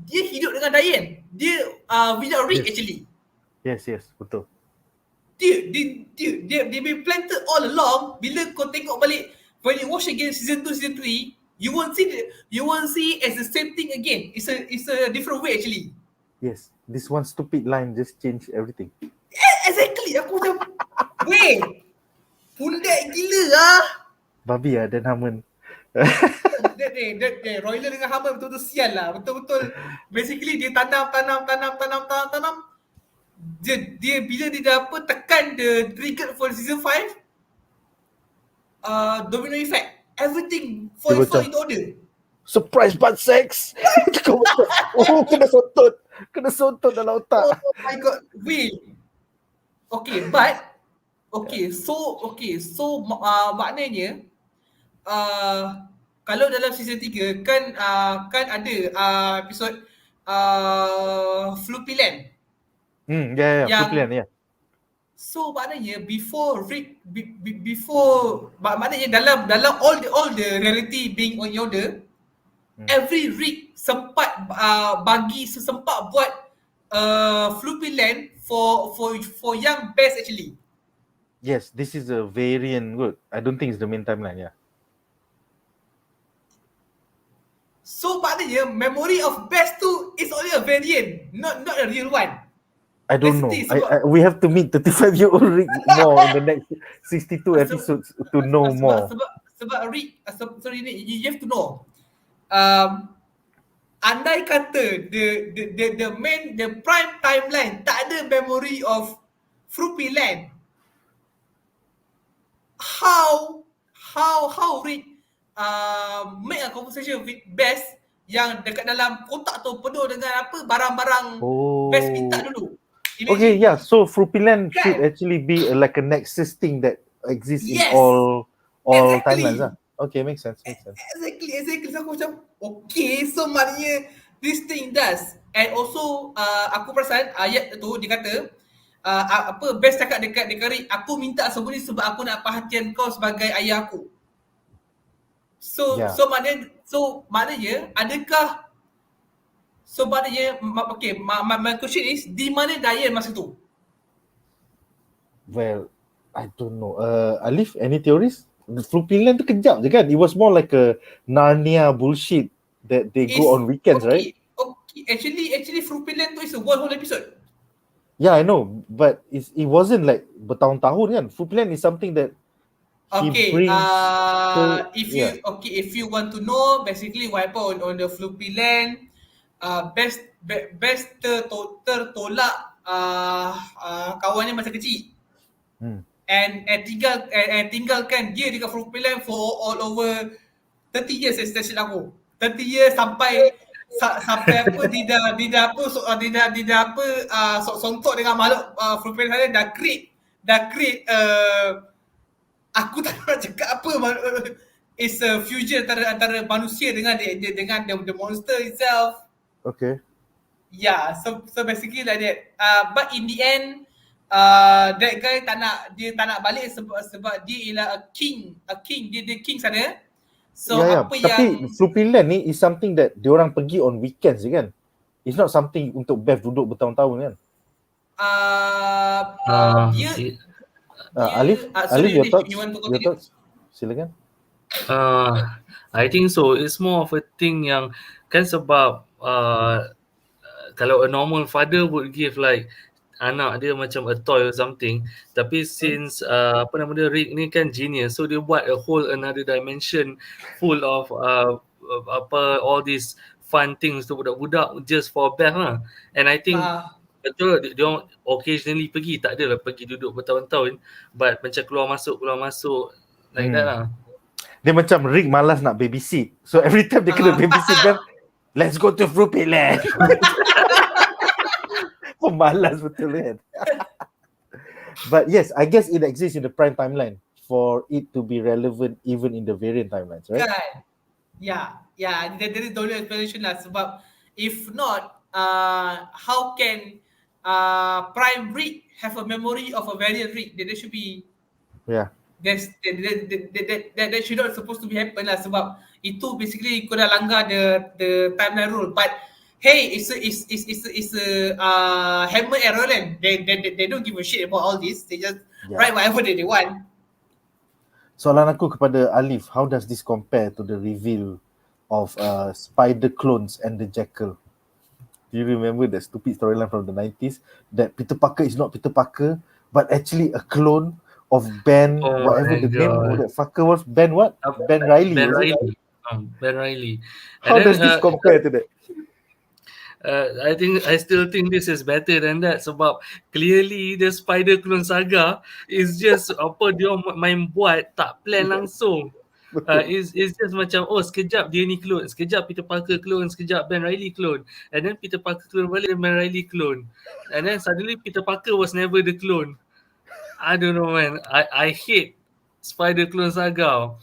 G: dia hidup dengan Diane. Dia without Rick actually.
A: Yes, betul.
G: Dia been planted all along. Bila kau tengok balik, when you watch again season 2, season 3, you won't see as the same thing again. It's a different way actually.
A: Yes, this one stupid line just changed everything.
G: Exactly. Aku macam, weh, pundak gila lah. Babi
A: dan Hammond.
G: Roiler dengan Hammond betul-betul sial lah. Betul-betul. Basically dia tanam. Dia bila dia dah tekan the trigger for season 5, domino effect. Everything falls into order.
A: Surprise butt sex. Kena sontot dalam otak.
G: Oh my god. Wait. So maknanya kalau dalam season 3 kan ada episod Floopy Land.
A: Floopy Land, yeah.
G: So maknanya maknanya dalam all the reality being on order, every Rick sempat bagi sesempat buat Floopy Land for young Beth actually.
A: Yes, this is a variant. Good. I don't think it's the main timeline. Yeah.
G: So maknanya memory of Beth tu is only a variant, not a real one.
A: I don't know. We have to meet 35-year-old Rick more in the next 62 episodes to know more.
G: Sebab Rick, sorry, you have to know. Andai kata the prime timeline tak ada memory of Floopy Land, how Rick make a conversation with Beth yang dekat dalam kotak tu penuh dengan barang-barang Beth minta dulu. Imagine.
A: Okay, yeah. So Floopy Land should actually be like a nexus thing that exists in all timelines lah. Okay, makes sense.
G: Exactly. So aku macam, okay, so maknanya this thing does. And also aku perasan ayat tu dia kata Beth cakap dekat Rick, aku minta semua ni sebab aku nak perhatian kau sebagai ayah aku. So maknanya adakah okay, my question is, di mana Diane masa tu?
A: Well, I don't know. Alleef, any theories? Floopy Land tu kejap je kan? It was more like a Narnia bullshit that they go on weekends, right?
G: Okay. Actually Floopy Land tu is a one whole episode.
A: Yeah, I know, but it wasn't like bertahun-tahun kan? Floopy Land is something that
G: okay. If you want to know basically what happened on the Floopy Land, Beth tertolak kawannya masa kecil. And tinggalkan dia dekat Floopy Land for all over 30 years station aku. 30 years sampai apa dia sontok dengan makhluk Floopy Land dah create aku tak nak cakap apa, it's a fusion antara manusia dengan the monster itself.
A: Okay.
G: Yeah, so basically like that. But in the end, that guy tak nak balik sebab dia ialah a king. Dia king sana. So
A: tapi Floopy Land ni is something that diorang pergi on weekends je kan? It's not something untuk Beth duduk bertahun-tahun kan? Alleef, your thoughts? Silakan.
B: I think so. It's more of a thing yang kan sebab kalau a normal father would give like anak dia macam a toy or something, tapi since Rick ni kan genius, so dia buat a whole another dimension full of all these fun things to budak-budak just for Beth lah. And I think betul dia occasionally pergi, tak adalah pergi duduk bertahun-tahun, but macam keluar masuk like that lah.
A: Dia macam Rick malas nak babysit, so every time dia kena babysit Beth, let's go to Floopy Land. Pemalas betul kan. But yes, I guess it exists in the prime timeline for it to be relevant even in the variant timelines, right?
G: Yeah, that is the only explanation lah. Sebab if not, how can Prime Rick have a memory of a variant Rick? There should be
A: Yeah.
G: that should not supposed to be happen lah. Sebab itu basically kau dah langgar the timeline rule. But hey, it's a hammer error then. They don't give a shit about all this. They just write whatever they want.
A: Soalan aku kepada Alleef, how does this compare to the reveal of Spider Clones and the Jackal? Do you remember that stupid storyline from the 90s that Peter Parker is not Peter Parker but actually a clone of Ben, whatever the name of that fucker was, Ben what? Ben Riley.
B: Ben
A: was it?
B: Riley. Ben Riley.
A: How does this compare to that?
B: I still think this is better than that sebab clearly the Spider Clone Saga is just apa dia main buat, tak plan langsung. It's just macam sekejap dia ni clone, sekejap Peter Parker clone, sekejap Ben Riley clone, and then Peter Parker clone balik, Ben Riley clone, and then suddenly Peter Parker was never the clone. I don't know, man. I hate Spider Clone Saga.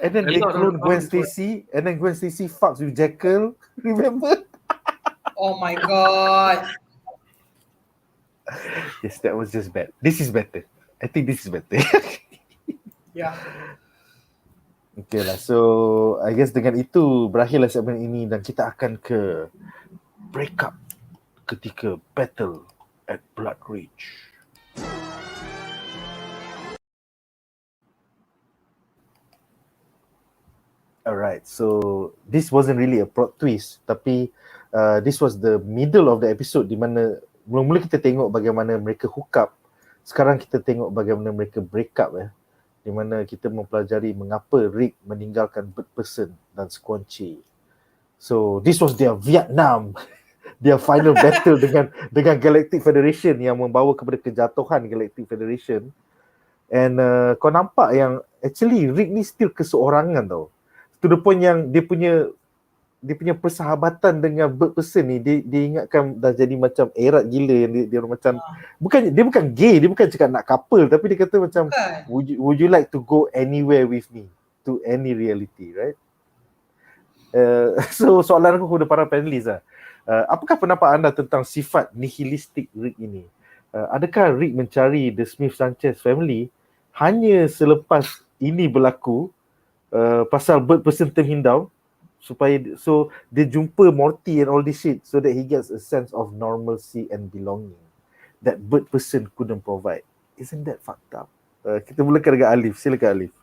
A: And then they clone Gwen Stacy, and then Gwen Stacy fucks with Jackal. Remember?
G: Oh my god.
A: Yes, that was just bad. This is better. I think this is better.
G: Yeah.
A: Okay lah, so I guess dengan itu berakhirlah segmen ini dan kita akan ke breakup ketika battle at Blood Ridge. Alright, so this wasn't really a plot twist, tapi this was the middle of the episode di mana mula-mula kita tengok bagaimana mereka hook up. Sekarang kita tengok bagaimana mereka break up di mana kita mempelajari mengapa Rick meninggalkan Bird Person dan Squanchy. So this was their Vietnam, their final battle dengan Galactic Federation yang membawa kepada kejatuhan Galactic Federation. And kau nampak yang actually Rick ni still keseorangan tau. To the point yang dia punya persahabatan dengan Bird Person ni dia ingatkan dah jadi macam erat gila yang dia macam dia bukan gay, dia bukan cakap nak couple, tapi dia kata macam would you like to go anywhere with me to any reality, right? So soalan aku kepada para panelis apakah pendapat anda tentang sifat nihilistik Rick ini? Adakah Rick mencari the Smith Sanchez family hanya selepas ini berlaku pasal Bird Person terhindau supaya dia jumpa Morty and all this shit so that he gets a sense of normalcy and belonging that Bird Person couldn't provide. Isn't that fucked up? Kita mulakan dengan Alleef. Silakan Alleef.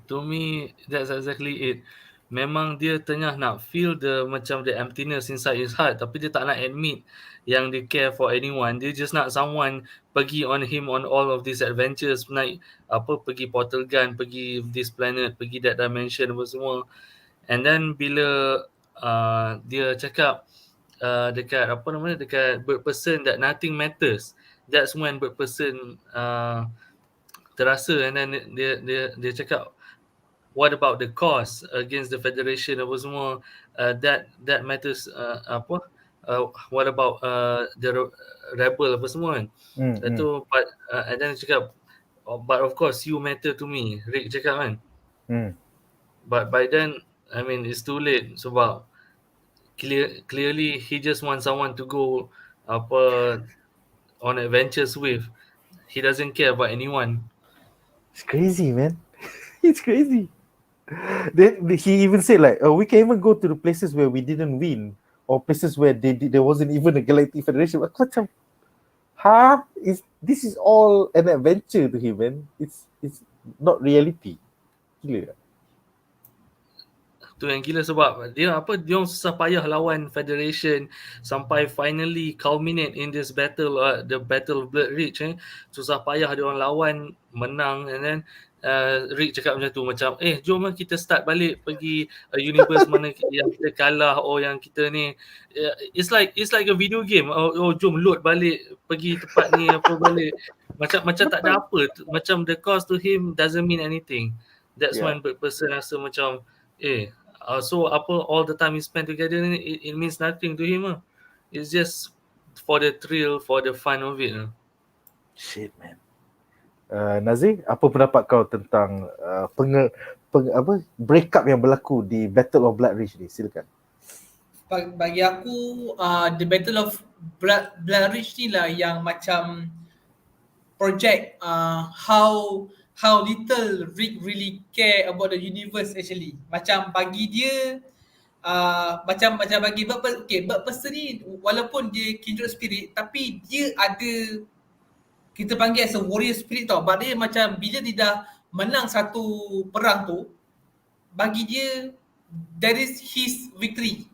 B: To me, that's exactly it. Memang dia tengah nak feel the emptiness inside his heart, tapi dia tak nak admit yang dia care for anyone. Dia just nak someone pergi on him on all of these adventures, naik pergi portal gun, pergi this planet, pergi that dimension apa semua. And then bila dia cakap dekat Bird Person that nothing matters, that's when Bird Person terasa, and then dia cakap, what about the cause against the Federation apa semua, that matters, what about the rebel apa semua kan. Itu but and then dia cakap, but of course you matter to me, Rick cakap kan. But by then I mean it's too late sebab clearly he just wants someone to go on adventures with. He doesn't care about anyone.
A: It's crazy, man. It's crazy. Then he even said like, we can even go to the places where we didn't win, or places where there wasn't even a Galactic Federation. Macam, this is all an adventure to him, man. It's not reality. Gila.
B: Tu yang gila sebab dia susah payah lawan Federation sampai finally culminate in this battle, the Battle of Blood Ridge. Susah payah dia orang lawan, menang, and then Rick cakap macam tu, macam jom kita start balik pergi universe mana yang kita kalah, yang kita ni it's like a video game. Jom load balik pergi tempat ni balik, macam tak ada apa, macam the cost to him doesn't mean anything. That's when Bird Person rasa macam so all the time we spend together it means nothing to him. It's just for the thrill, for the fun of it.
A: Shit, man. Nazir, apa pendapat kau tentang breakup yang berlaku di Battle of Blood Ridge ni? Silakan.
G: Bagi aku The Battle of Blood Ridge ni lah yang macam project how little Rick really care about the universe actually. Macam bagi dia macam bagi Bird Person ni walaupun dia kindred spirit tapi dia ada, kita panggil as a warrior spirit tau. But dia macam bila dia dah menang satu perang tu, bagi dia that is his victory.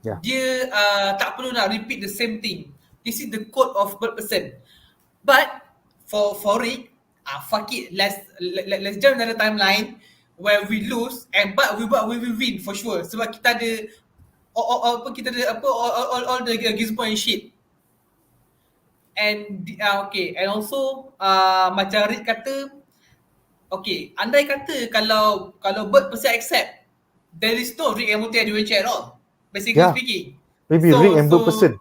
A: Yeah.
G: Dia tak perlu nak repeat the same thing. This is the code of Bird Person. But for Rick, fuck it, let's jump another timeline where we lose but we will win for sure sebab kita ada all the gizmo and shit. And and also macam Rick kata, andai kata kalau Bird Person accept, there is no Rick and Morty adventure at all, basically speaking.
A: Maybe Rick and Bird Person.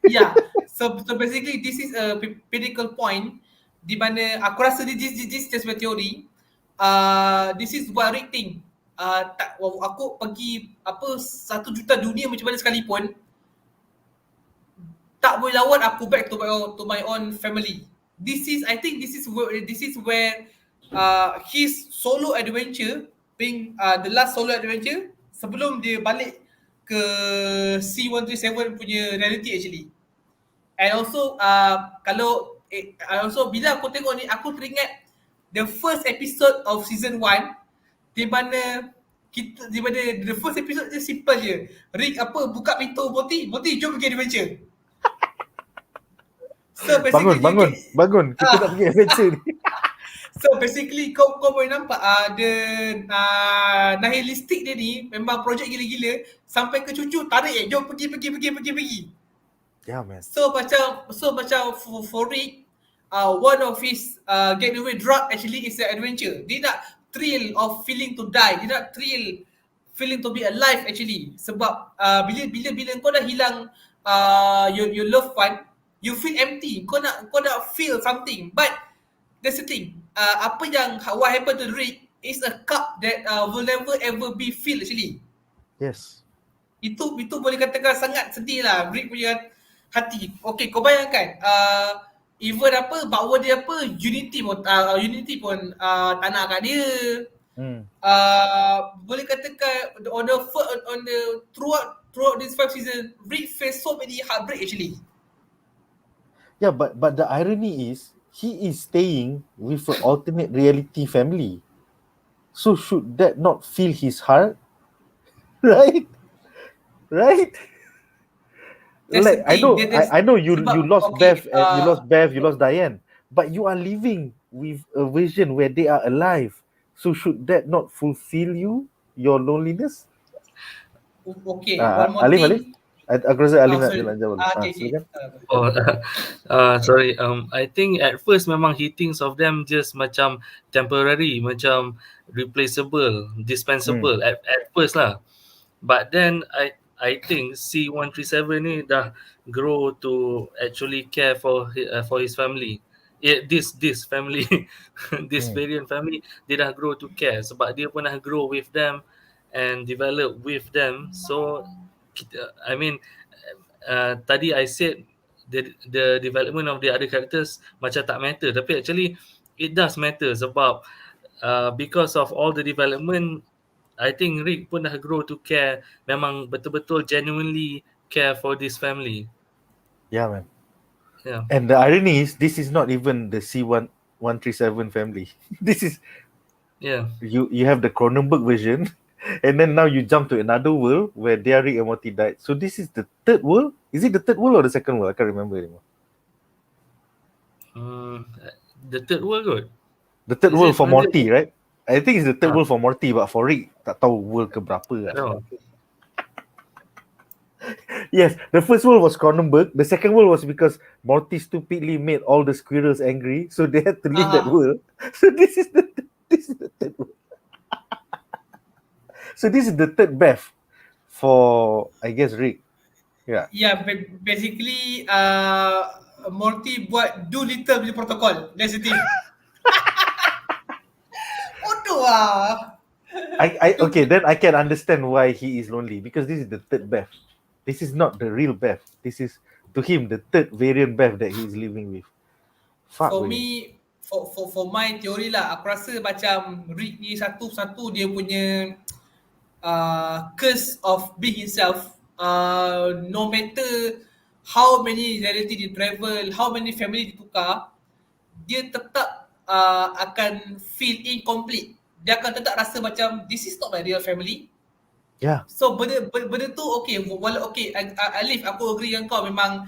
G: Yeah. So basically this is a pinnacle point di mana aku rasa this is just my theory. This is what Rick think. Aku pergi 1 juta dunia macam mana sekalipun tak boleh lawan aku back to my own family. I think this is where his solo adventure being the last solo adventure sebelum dia balik ke C137 punya reality actually. And also bila aku tengok ni aku teringat the first episode of season 1 di mana the first episode je simple je. Rick buka pintu Morty jom pergi adventure. So basically
A: bangun kita nak pergi adventure ni.
G: So basically kau boleh nampak the nihilistic dia ni memang projek gila-gila sampai ke cucu tarik jom pergi.
A: Yeah, man.
G: So macam for Rick, one of his getaway drug actually is an adventure. Dia nak thrill of feeling to die. Dia nak thrill feeling to be alive actually. Sebab bila kau dah hilang your loved one, you feel empty. Kau nak feel something. But that's the thing. What happened to Rick is a cup that will never ever be filled actually.
A: Yes.
G: Itu boleh katakan sangat sedih lah Rick punya hati. Okay, kau bayangkan even bawa dia Unity pun tak nak kat dia. Boleh katakan throughout this 5 season, Rick faced so many heartbreak actually.
A: Yeah, but the irony is he is staying with an alternate reality family. So should that not fill his heart? Right? Like I know you lost Beth, you lost Diane, but you are living with a vision where they are alive. So should that not fulfill your loneliness?
G: Okay, one more thing.
A: Aku rasa Alleef nak jawab.
B: Sorry. I think at first memang he thinks of them just macam temporary, macam replaceable, dispensable at first lah. But then I think C137 ni dah grow to actually care for his family. This family, this variant family, dia dah grow to care sebab dia pun dah grow with them and develop with them. So tadi I said the development of the other characters macam tak matter, tapi actually it does matter sebab because of all the development, I think Rick pun dah grow to care, memang betul-betul genuinely care for this family.
A: Yeah, man.
B: Yeah.
A: And the irony is this is not even the C137 family. This is you have the Cronenberg version. And then now you jump to another world where Rick and Morty died. So this is the third world? Is it the third world or the second world? I can't remember anymore.
B: The third world kot.
A: The third world for Morty, right? I think it's the third world for Morty, but for Rick, tak tahu world ke berapa. Yes, the first world was Cronenberg. The second world was because Morty stupidly made all the squirrels angry, so they had to leave that world. So this is the third world. So this is the third Beth for, I guess, Rick. Yeah.
G: Yeah, basically Morty buat do little punya protocol. That's the thing. Wah.
A: Okay, then I can understand why he is lonely, because this is the third Beth. This is not the real Beth. This is, to him, the third variant Beth that he is living with. Fuck
G: For
A: weh.
G: me, for my teori lah, aku rasa macam Rick ni satu-satu dia punya curse of being himself. No matter how many reality dia travel, how many family dia tukar, dia tetap akan feel incomplete. Dia akan tetap rasa macam this is not my real family.
A: Yeah.
G: So benda tu okay, walau okay, Alleef, aku agree dengan kau, memang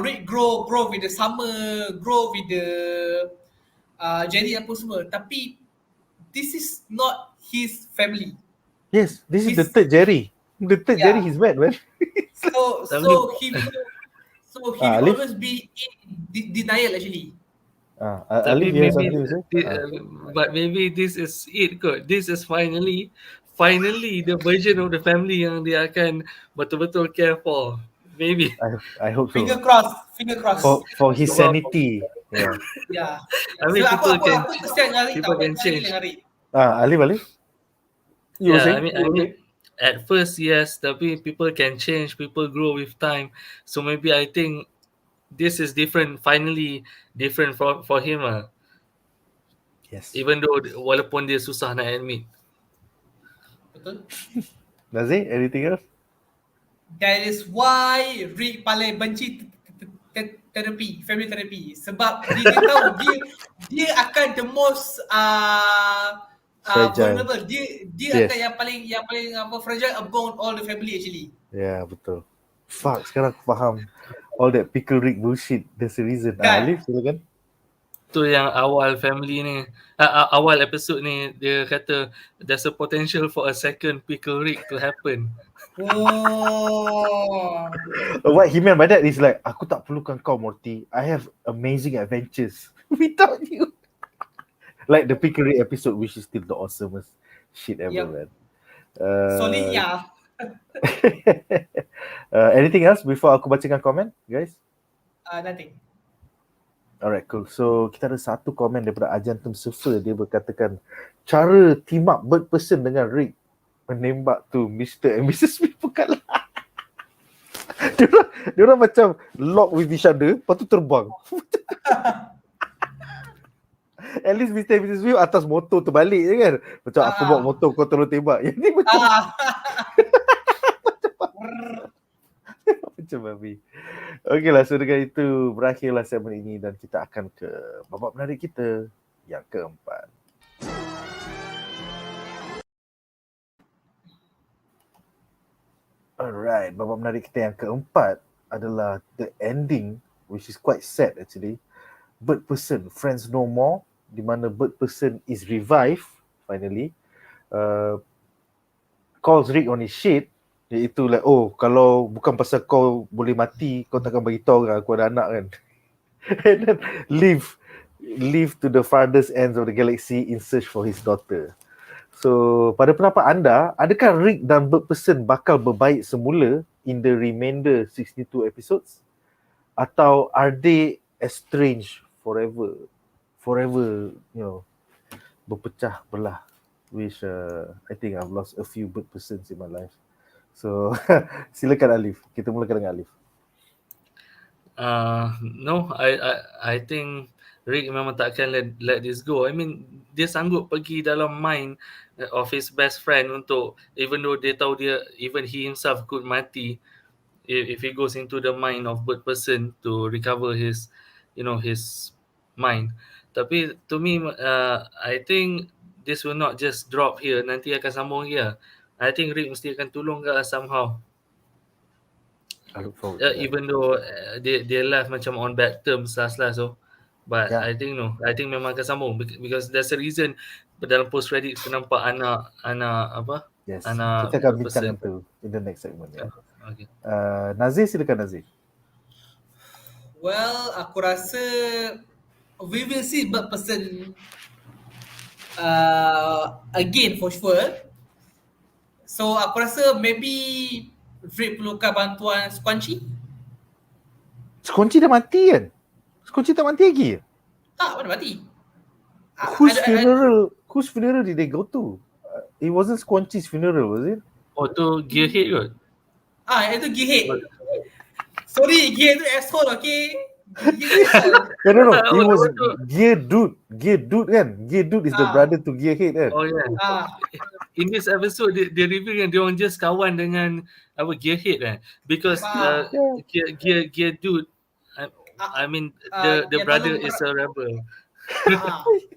G: Rick grow with the summer, grow with the Jerry apa semua, tapi this is not his family.
A: Yes, this is the third Jerry. The third
G: Yeah.
A: Jerry he's met, man.
G: So he will
A: Alleef?
G: always be in denial actually.
B: Tapi
A: Alleef, you have
B: maybe,
A: something to say?
B: but maybe this is it kot. This is finally the version of the family yang dia akan betul-betul care for. Maybe.
A: I hope so.
G: Finger cross.
A: For his sanity. Yeah.
G: Yeah.
B: I mean,
G: So
B: people can
G: kesian dengan Rick
B: people
G: tau.
B: can
G: Aku
B: change.
G: dengan Rick.
A: Alleef. You were
B: Yeah,
A: saying?
B: I mean, at first yes, tapi people can change, people grow with time. So maybe I think this is different. Finally, different for him lah.
A: Yes.
B: Even though walaupun dia susah nak admit.
G: Betul?
A: Nazir, anything else?
G: That is why Rick paling benci terapi, family therapy. Sebab dia tahu dia akan the most
A: Fragile.
G: vulnerable. Dia
A: Yes.
G: akan yang paling fragile among all the family actually.
A: Yeah, betul. Fuck, sekarang aku faham. All that pickle Rick bullshit. There's a reason.
G: Kan?
A: Alleef, silakan.
B: Tu yang awal family ni, awal episod ni dia kata there's a potential for a second pickle Rick to happen.
G: Oh.
A: What he meant by that is like, aku tak perlukan kau, Morty. I have amazing adventures without you. Like the pickle Rick episode, which is still the awesomest shit ever,
G: Yep.
A: man.
G: Solid ya.
A: Anything else before aku bacakan komen, guys?
G: Nothing.
A: Alright, cool. So, kita ada satu komen daripada Ajantum Surfer. Dia berkatakan, cara team up bird person dengan Rick menembak tu Mr. and Mrs. Smith kalah. Diorang macam lock with each other, lepas tu terbang. At least Mr. and Mrs. Smith atas motor terbalik je kan. Macam aku bawa motor, kau terus tembak. Yang ni macam macam babi. Okeylah, so dengan itu berakhirlah segmen ini dan kita akan ke babak menarik kita yang keempat. Alright, babak menarik kita yang keempat adalah the ending, which is quite sad actually. Bird person, friends no more, di mana bird person is revived finally. Calls Rick on his shit, iaitu like, oh, kalau bukan pasal kau boleh mati, kau takkan beritahu kan aku ada anak kan. And then leave to the farthest ends of the galaxy in search for his daughter. So, pada pendapat anda, adakah Rick dan bird person bakal berbaik semula in the remainder 62 episodes? Atau are they estranged forever, you know, berpecah belah? Which I think I've lost a few bird persons in my life. So, silakan Alleef. Kita mulakan dengan Alleef.
B: No, I think Rick memang tak akan let this go. I mean, dia sanggup pergi dalam mind of his best friend untuk, even though dia tahu even he himself could mati if he goes into the mind of bird person to recover his mind. Tapi to me, I think this will not just drop here. Nanti akan sambung here. I think Rick mesti akan tolong ke somehow.
A: I look forward to that.
B: Even though they left macam on bad terms last, so but
A: Yeah.
B: I think memang akan sambung because there's a reason dalam post credit kita nampak anak apa?
A: Yes,
B: Anak
A: kita akan
B: person.
A: bincangkan tu in the next segment. Yeah.
B: Okay.
A: Nazir, silakan Nazir.
G: Well, aku rasa we will see bird person again for sure. So aku rasa maybe Rick perlukan bantuan Squanchy.
A: Squanchy dah mati kan? Squanchy tak mati lagi?
G: Tak, mana mati?
A: Whose funeral did they go to? It wasn't Squanchy's funeral, was it?
B: Oh, tu Gearhead kot.
G: Itu Gearhead. Sorry, Gear tu asshole, okay? Gear tu asshole.
A: No. It
B: Oh,
A: was
B: betul.
A: Gear Dude kan? Gear Dude is the brother to Gearhead kan?
B: Oh yeah.
G: Ah,
B: In this episode, dia reveal yang dia orang just kawan dengan Gearhead kan? Because Gear Dude, I mean the
G: yang
B: brother
G: tolong
B: is a rebel.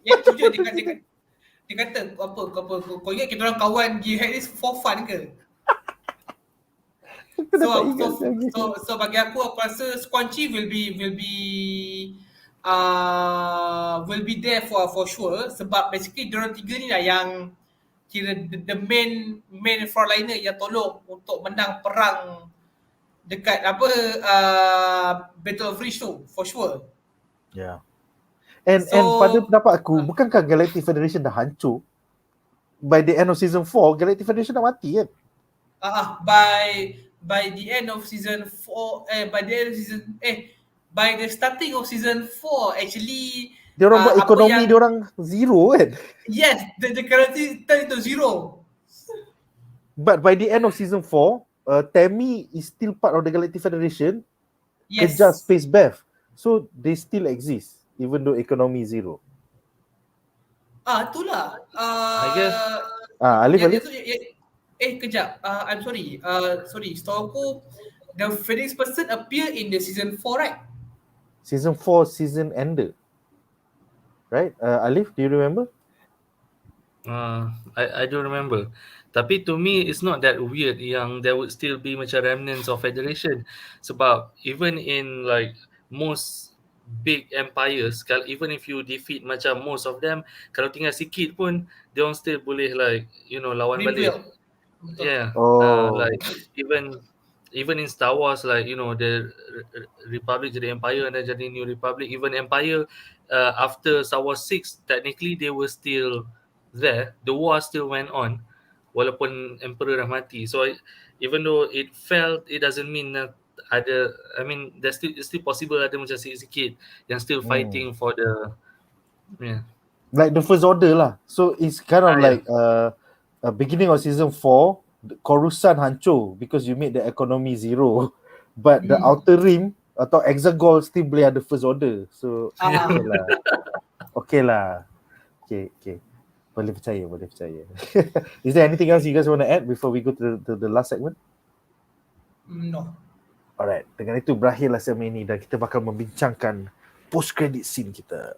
G: Yang tu je dia kata kau ingat kita orang kawan Gearhead ni for fun ke? So bagi aku rasa Squanchy will be there for sure, sebab basically diorang tiga ni lah yang kira the main frontliner yang tolong untuk menang perang dekat Battle of Reach tu for sure.
A: Yeah. And pada pendapat aku, bukankah Galactic Federation dah hancur? By the end of season 4, Galactic Federation dah mati kan?
G: By the end of season 4, by the starting of season 4, actually
A: Dia orang buat ekonomi dia orang zero kan?
G: Yes, the currency turn into zero.
A: But by the end of season 4, Tammy is still part of the Galactic Federation.
G: Yes.
A: Kejar Space Beth. So they still exist even though economy zero.
G: Itulah.
B: I guess.
A: Alleef.
G: Kejap. I'm sorry. Setahu aku, the Phoenix person appear in the season 4, right?
A: Season 4 season ender. Right? Alleef, do you remember?
B: I don't remember. Tapi to me, it's not that weird yang there would still be macam remnants of Federation. Sebab even in like most big empires, even if you defeat macam most of them, kalau tinggal sikit pun, they orang still boleh like, lawan balik. Yeah. Like even in Star Wars, like, the Republic jadi Empire and then jadi New Republic. Even Empire, after Star Wars 6, technically they were still there. The war still went on walaupun Emperor dah mati. So even though it fell, it doesn't mean that it's still possible ada macam sikit-sikit yang still fighting for the
A: like the First Order lah. So it's kind of like beginning of season 4, Coruscant hancur because you made the economy zero, but the Outer Rim atau Exegol still boleh ada First Order. So okay lah. Boleh percaya. Is there anything else you guys want to add before we go to the last segment?
G: No.
A: Alright, dengan itu berakhirlah segmen ini dan kita bakal membincangkan post-credit scene kita.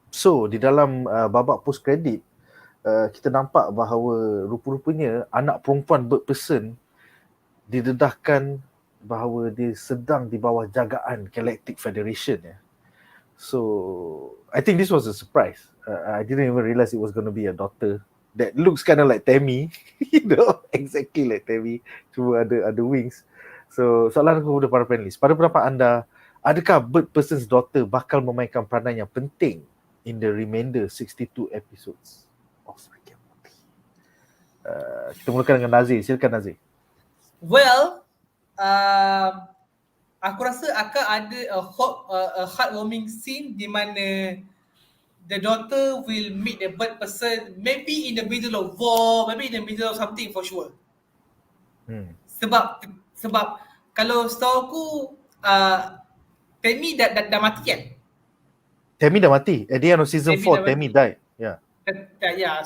A: So, di dalam babak post-credit, kita nampak bahawa rupa-rupanya anak perempuan bird person didedahkan bahawa dia sedang di bawah jagaan Galactic Federation. So, I think this was a surprise. I didn't even realize it was going to be a daughter that looks kind of like Tammy, exactly like Tammy, cuma ada wings. So, soalan aku kepada para panelis, pada pendapat anda, adakah bird person's daughter bakal memainkan peranan yang penting in the remainder 62 episodes of Rick and Morty? Kita mulakan dengan Nazher. Silakan Nazher.
G: Well, aku rasa akan ada a heartwarming scene di mana the daughter will meet the bird person, maybe in the middle of war, maybe in the middle of something for sure. Sebab kalau setahu aku Tammy dah mati kan?
A: Tammy dah mati. At the end of season 4, Tammy died.
G: Yeah.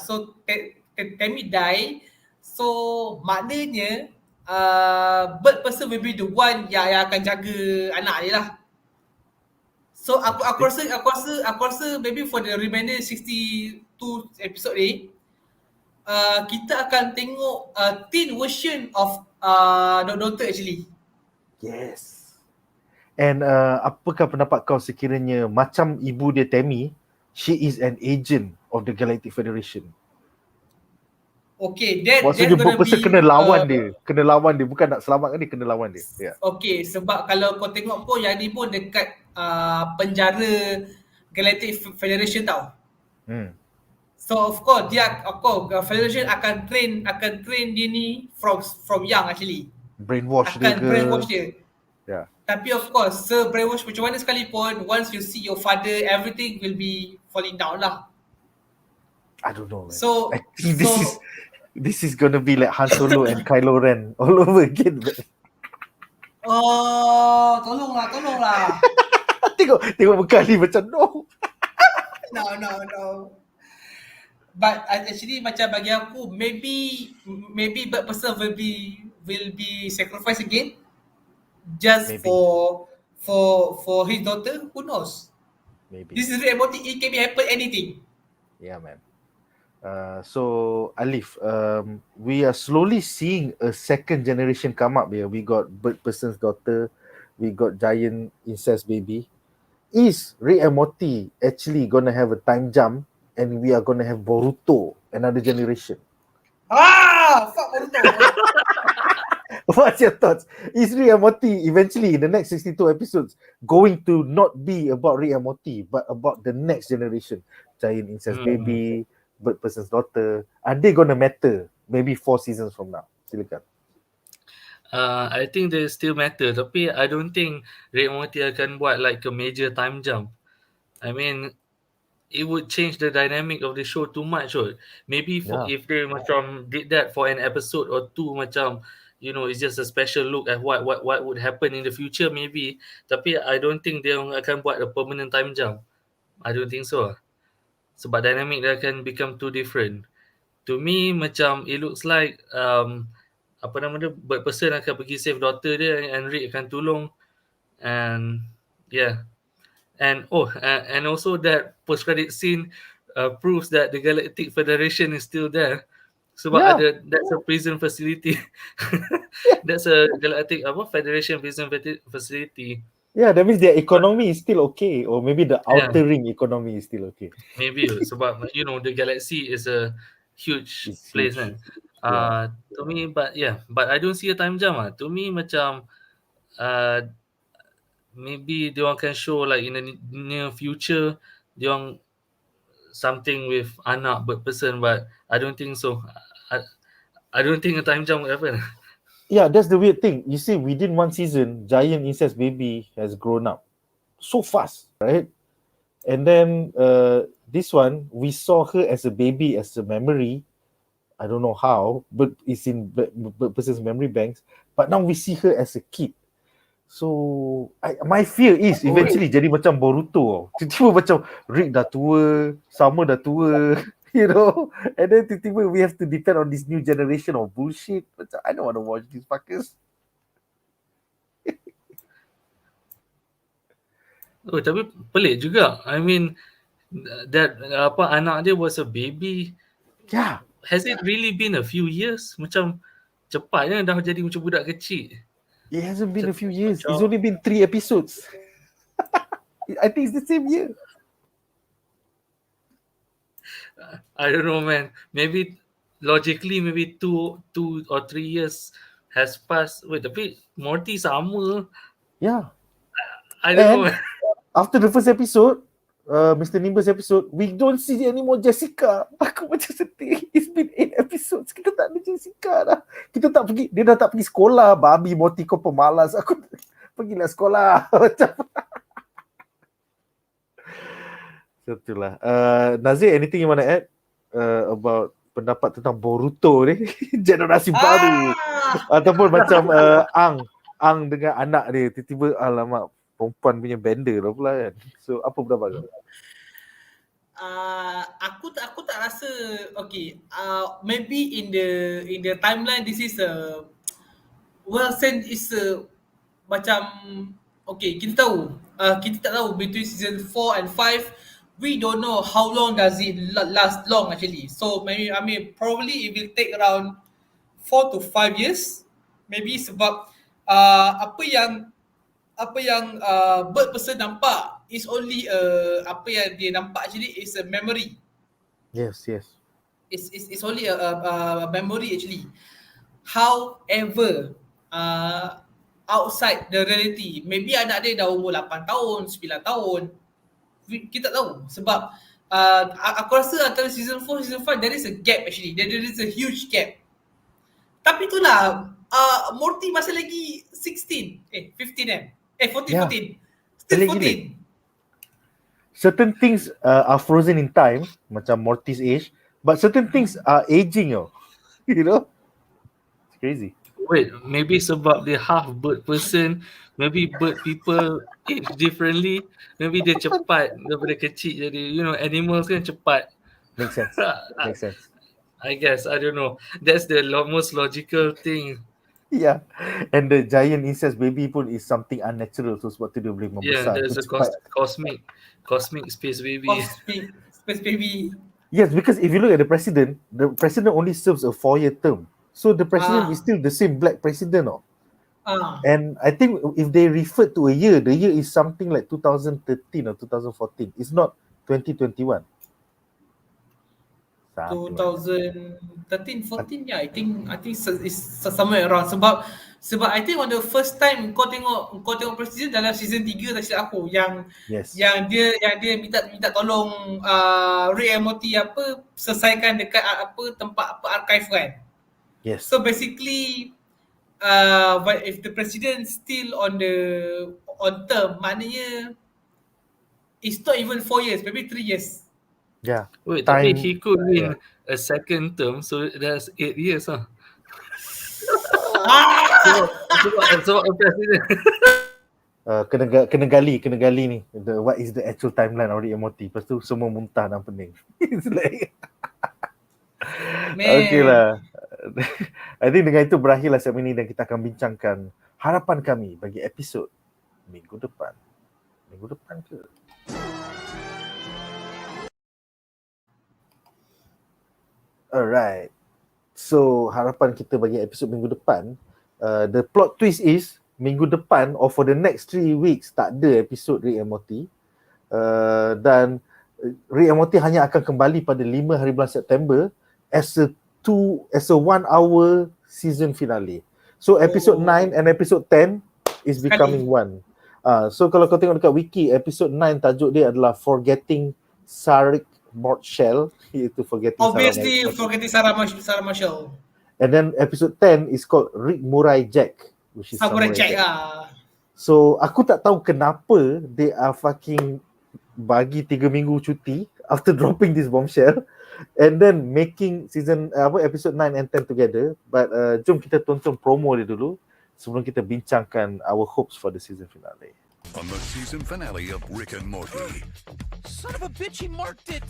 G: So Tammy die. So maknanya bird person will be the one yang akan jaga anak dia lah. So aku rasa maybe for the remainder 62 episode ni, kita akan tengok teen version of Doctor actually.
A: Yes. And apakah pendapat kau sekiranya macam ibu dia Tammy, she is an agent of the Galactic Federation?
G: Okay,
A: maksudnya berpesan kena lawan dia, bukan nak selamatkan dia, kena lawan dia.
G: Okay, sebab kalau kau tengok pun yang ni pun dekat penjara Galactic Federation tau. So of course Federation akan train dia ni from young actually.
A: Brainwash
G: dia. Tapi of course, brainwash macam mana sekalipun, once you see your father, everything will be falling down lah.
A: I don't know, man.
G: So,
A: I think this is gonna be like Han Solo and Kylo Ren all over again.
G: oh, tolonglah.
A: tengok muka Ali macam no.
G: No. But actually macam bagi aku, maybe that person will be sacrificed again, just
A: Maybe.
G: for his daughter. Who knows?
A: Maybe.
G: This is Rick and Morty. It can be happen anything.
A: Yeah, man. So Alleef, we are slowly seeing a second generation come up here. We got bird person's daughter, we got giant incest baby. Is Rick and Morty actually gonna have a time jump, and we are gonna have Boruto, another generation?
G: Fuck Boruto.
A: What's your thoughts? Is Rick and Morty eventually in the next 62 episodes going to not be about Rick and Morty, but about the next generation? Giant incest baby, bird person's daughter. Are they gonna matter maybe 4 seasons from now? Silakan.
B: I think they still matter, tapi I don't think Rick and Morty akan buat like a major time jump. I mean, it would change the dynamic of the show too much. Maybe if they macam did that for an episode or two, macam, you know, it's just a special look at what would happen in the future maybe. Tapi I don't think they akan buat a permanent time jump. I don't think so. Sebab dynamic dia akan become too different. To me, macam it looks like apa nama dia, bird person akan pergi save daughter dia and Rick akan tolong, and yeah. And and also that post credit scene proves that the Galactic Federation is still there. Sebab that's a prison facility. That's a Galactic Federation prison facility.
A: Yeah, that means their economy is still okay, or maybe the outer ring economy is still okay.
B: Maybe sebab you know the galaxy is a huge place kan. To me, but I don't see a time jump. To me macam maybe they can show like in the near future they want something with anak bird person, but I don't think so. I don't think a time jump will happen.
A: Yeah, that's the weird thing. You see, within 1 season, giant incest baby has grown up so fast, right? And then this one, we saw her as a baby, as a memory. I don't know how, but it's in person's memory banks. But now we see her as a kid. So my fear is eventually jadi macam Boruto. Tiba-tiba macam Rick dah tua, Summer dah tua, you know. And then tiba-tiba we have to depend on this new generation of bullshit. Macam I don't want to watch these fuckers.
B: Tapi pelik juga. I mean, that anak dia was a baby.
A: Yeah.
B: Has it really been a few years? Macam cepatnya dah jadi macam budak kecil.
A: It hasn't been a few years. It's only been 3 episodes. I think it's the same year.
B: I don't know, man. Maybe logically, maybe 2 or 3 years has passed. Wait, tapi Morty sama.
A: Yeah.
B: I don't know.
A: After the first episode, Mr. Nimbus episode, we don't see any more Jessica. Aku macam sedih. It's been 8 episodes. Kita tak ada Jessica dah. Dia dah tak pergi sekolah. Babi Morty kau pemalas. Aku pergilah sekolah. Macam itulah. Nazher, anything you want to add about pendapat tentang Boruto ni? Generasi baru. Ataupun macam Ang dengan anak dia. Tiba-tiba alamak, perempuan punya bender lah pula kan. So apa pendapat kau?
G: Aku tak rasa maybe in the timeline this is a macam kita tak tahu between season 4 and 5 we don't know how long does it last long actually. So maybe probably it will take around 4 to 5 years maybe, sebab apa yang bird person nampak is only apa yang dia nampak actually is a memory.
A: Yes.
G: It's only a memory actually. However, outside the reality, maybe anak dia dah umur 8 tahun, 9 tahun. Kita tak tahu sebab aku rasa antara season 4 season 5 there is a gap actually. There is a huge gap. Tapi itulah Morty masih lagi 15 kan. 14,
A: Yeah.
G: 14. Still
A: Pelik
G: 14.
A: Certain things are frozen in time, macam Morty's age, but certain things are aging, you know? It's crazy.
B: Wait, maybe sebab dia half bird person, maybe bird people age differently, maybe dia cepat daripada kecil jadi, animals kan cepat.
A: Makes sense. Makes sense.
B: I guess, I don't know. That's the most logical thing.
A: Yeah. And the giant incest baby pun is something unnatural. So sebab tu dia boleh
B: Yeah,
A: membesar.
B: there's
A: Tu
B: a
A: cepat.
B: cosmic space baby.
G: Space baby.
A: Yes, because if you look at the president only serves a 4-year term. So the president is still the same black president. And I think if they refer to a year, the year is something like 2013 or 2014. It's not 2021.
G: 2013, 14, yeah, I think it's somewhere around. Sebab I think on the first time kau tengok presiden dalam season 3 tak silap aku yang dia minta tolong Rick and Morty selesaikan dekat tempat archive kan.
A: Yes.
G: So basically but if the president still on term, maknanya it's not even 4 years, maybe 3 years.
A: Yeah.
B: Wait, tapi he could win a second term, so that's 8 years. So president.
A: Kena gali ni. What is the actual timeline of Rick and Morty? Lepas tu semua muntah dan pening. It's like okay lah. I think dengan itu berakhirlah segmen ini dan kita akan bincangkan harapan kami bagi episod minggu depan. Minggu depan ke? Alright. So harapan kita bagi episod minggu depan, the plot twist is minggu depan or for the next 3 weeks tak ada episod Rick and Morty. Dan Rick and Morty hanya akan kembali pada 5 hari bulan September as a 1 hour season finale. So episode 9 and episode 10 is becoming one. So kalau kau tengok dekat wiki, episode 9 tajuk dia adalah Forgetting Sarik Mort Shell, iaitu
G: Obviously Forgetting Sarah Marshall.
A: And then episode 10 is called Rick Murai Jack, which is
G: Samurai Jack.
A: So aku tak tahu kenapa they are fucking bagi 3 minggu cuti after dropping this bombshell and then making episode 9 and 10 together. But jom kita tonton promo dia dulu sebelum kita bincangkan our hopes for the season finale.
H: On the season finale of Rick and Morty.
D: Son of a bitch, he marked it!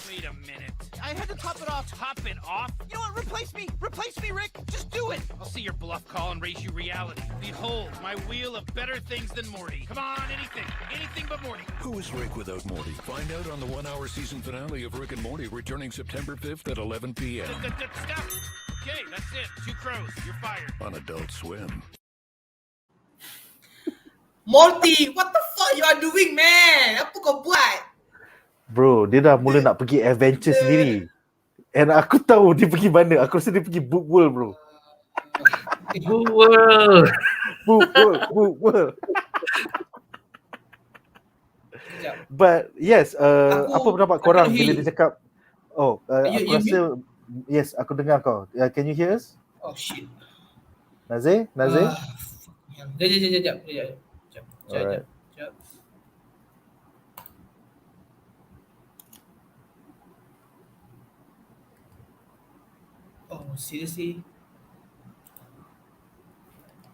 D: Wait a minute. I had to top it off. Top it off? You know what? Replace me! Replace me, Rick! Just do it! I'll see your bluff call and raise you reality. Behold, my wheel of better things than Morty. Come on, anything. Anything but Morty.
H: Who is Rick without Morty? Find out on the 1 hour season finale of Rick and Morty, returning September 5th at 11 p.m.
D: Stop! Okay, that's it. 2 crows. You're fired.
H: on Adult Swim.
G: Morty, what the fuck you are doing, man? Apa kau buat?
A: Bro, dia dah mula nak pergi adventure sendiri. And aku tahu dia pergi mana. Aku rasa dia pergi Book World, bro.
B: Book World.
A: Book World. But yes, apa pendapat korang bila dia cakap aku rasa yes, aku dengar kau. Can you hear us?
G: Oh shit.
A: Nazher?
G: Sekejap.
A: Alright.
G: Oh, seriously?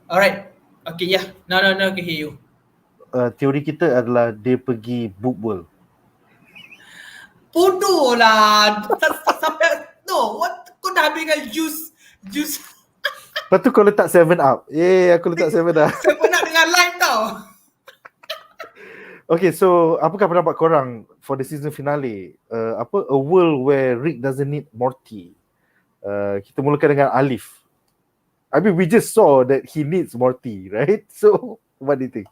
G: Alright. Okay, yeah. Now I can hear you.
A: Teori kita adalah dia pergi Book World.
G: Bodoh lah. Sampai no, what? Kau dah habiskan juice.
A: Lepas tu kau letak 7-Up. Aku letak 7-Up.
G: Saya pernah dengan lime tau.
A: Okay, so apakah pendapat korang for the season finale? A world where Rick doesn't need Morty. Kita mulakan dengan Alleef. I mean, we just saw that he needs Morty, right? So, what do you think?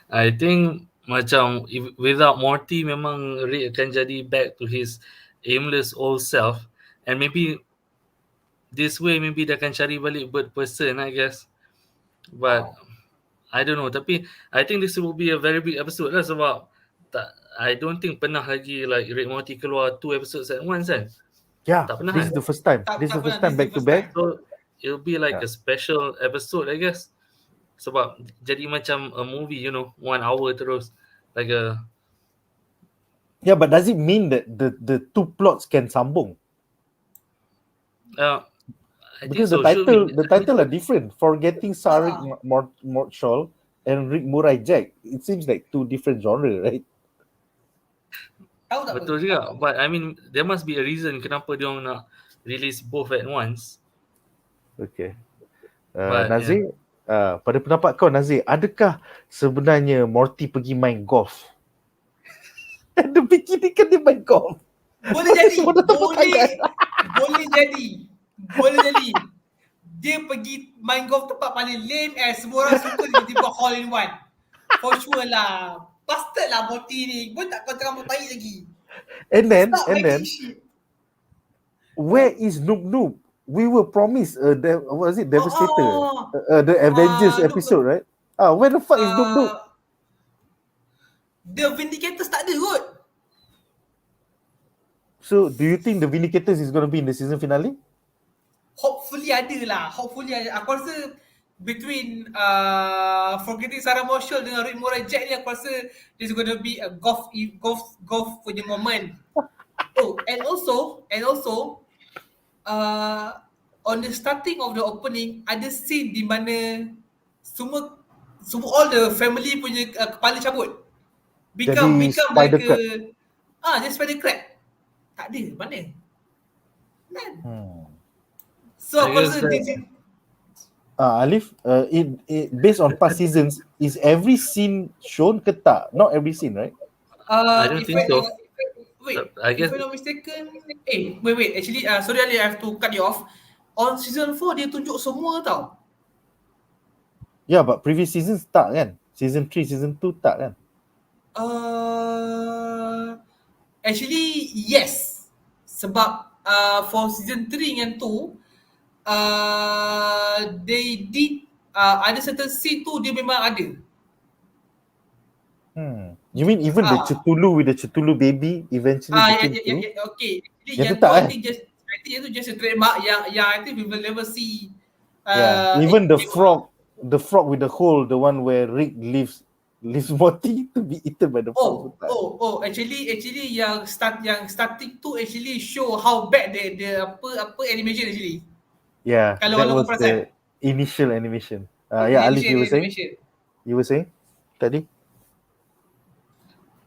B: I think macam without Morty memang Rick akan jadi back to his aimless old self, and maybe this way maybe dia akan cari balik bird person, I guess. But I don't know, tapi I think this will be a very big episode lah sebab I don't think pernah lagi like Rick Morty keluar 2 episodes at once kan.
A: Yeah,
B: Tak pernah
A: this is
B: kan?
A: the first time.
G: Tak-
A: This is
G: tak
A: the first
G: pernah,
A: time
G: this
A: back
G: is the
A: to
G: first
A: back.
G: time.
B: So it'll be like
A: Yeah.
B: a special episode, I guess. Sebab jadi macam a movie, 1 hour terus. Like a
A: Yeah, but does it mean that the two plots can sambung?
B: I think
A: Because
B: so.
A: the title are different. Forgetting Sarik
G: Ah.
A: Mortshall and Rick Murai Jack. It seems like two different genre, right?
G: Tahu tak
B: Betul juga. But I mean, there must be a reason kenapa dia orang nak release both at once.
A: Okay.
B: But,
A: Nazir, pada pendapat kau Nazir, adakah sebenarnya Morty pergi main golf? Dia fikir kan dia main golf.
G: Boleh jadi.
A: Semua dah tepuk tangan.
G: Boleh jadi. Boleh jadi. Dia pergi main golf tempat paling lame semua orang suka tiba-tiba hole in one. For sure lah. Bastard lah Morty ni. Pun tak kau tengah bertaik lagi.
A: And then
G: Stop making shit.
A: where is Noob Noob? We were promised what was it, Devastator?
G: Oh.
A: The Avengers
G: Noob
A: episode, right? Where the fuck is Noob Noob?
G: The Vindicators tak ada kot.
A: So, do you think the Vindicators is going to be in the season finale?
G: Hopefully ada lah. Hopefully ada. Aku rasa between Forgetting Sarah Marshall dengan Rick Murai Jack ni, aku rasa there's gonna be a golf punya moment. Oh, and also on the starting of the opening ada scene di mana semua all the family punya kepala cabut. Become like jadi spider crab. Tak ada mana. Kan? So aku rasa
A: Alleef, based on past seasons, is every scene shown ke tak? Not every scene, right?
B: I don't think so.
G: Wait,
B: I guess
G: if I'm not mistaken, wait. Actually, sorry Ali, I have to cut you off. On season 4 dia tunjuk semua tau.
A: Yeah, but previous seasons tak kan? Season 3, season 2 tak kan?
G: Actually, yes. Sebab for season 3 dengan 2, they did ada certain scene tu dia memang ada.
A: You mean even the Cthulhu with the Cthulhu baby eventually became true?
G: Okay. Jadi
A: Yang
G: yang
A: tu tak,
G: tu I think itu just a trademark yang I think we will never see.
A: Even the frog with the hole, the one where Rick leaves Morty to be eaten by the frog.
G: Actually yang starting tu actually show how bad the apa animation actually.
A: Yeah,
G: Kalau
A: that
G: kau
A: was
G: perasan.
A: the initial animation. Alleef, you were saying tadi?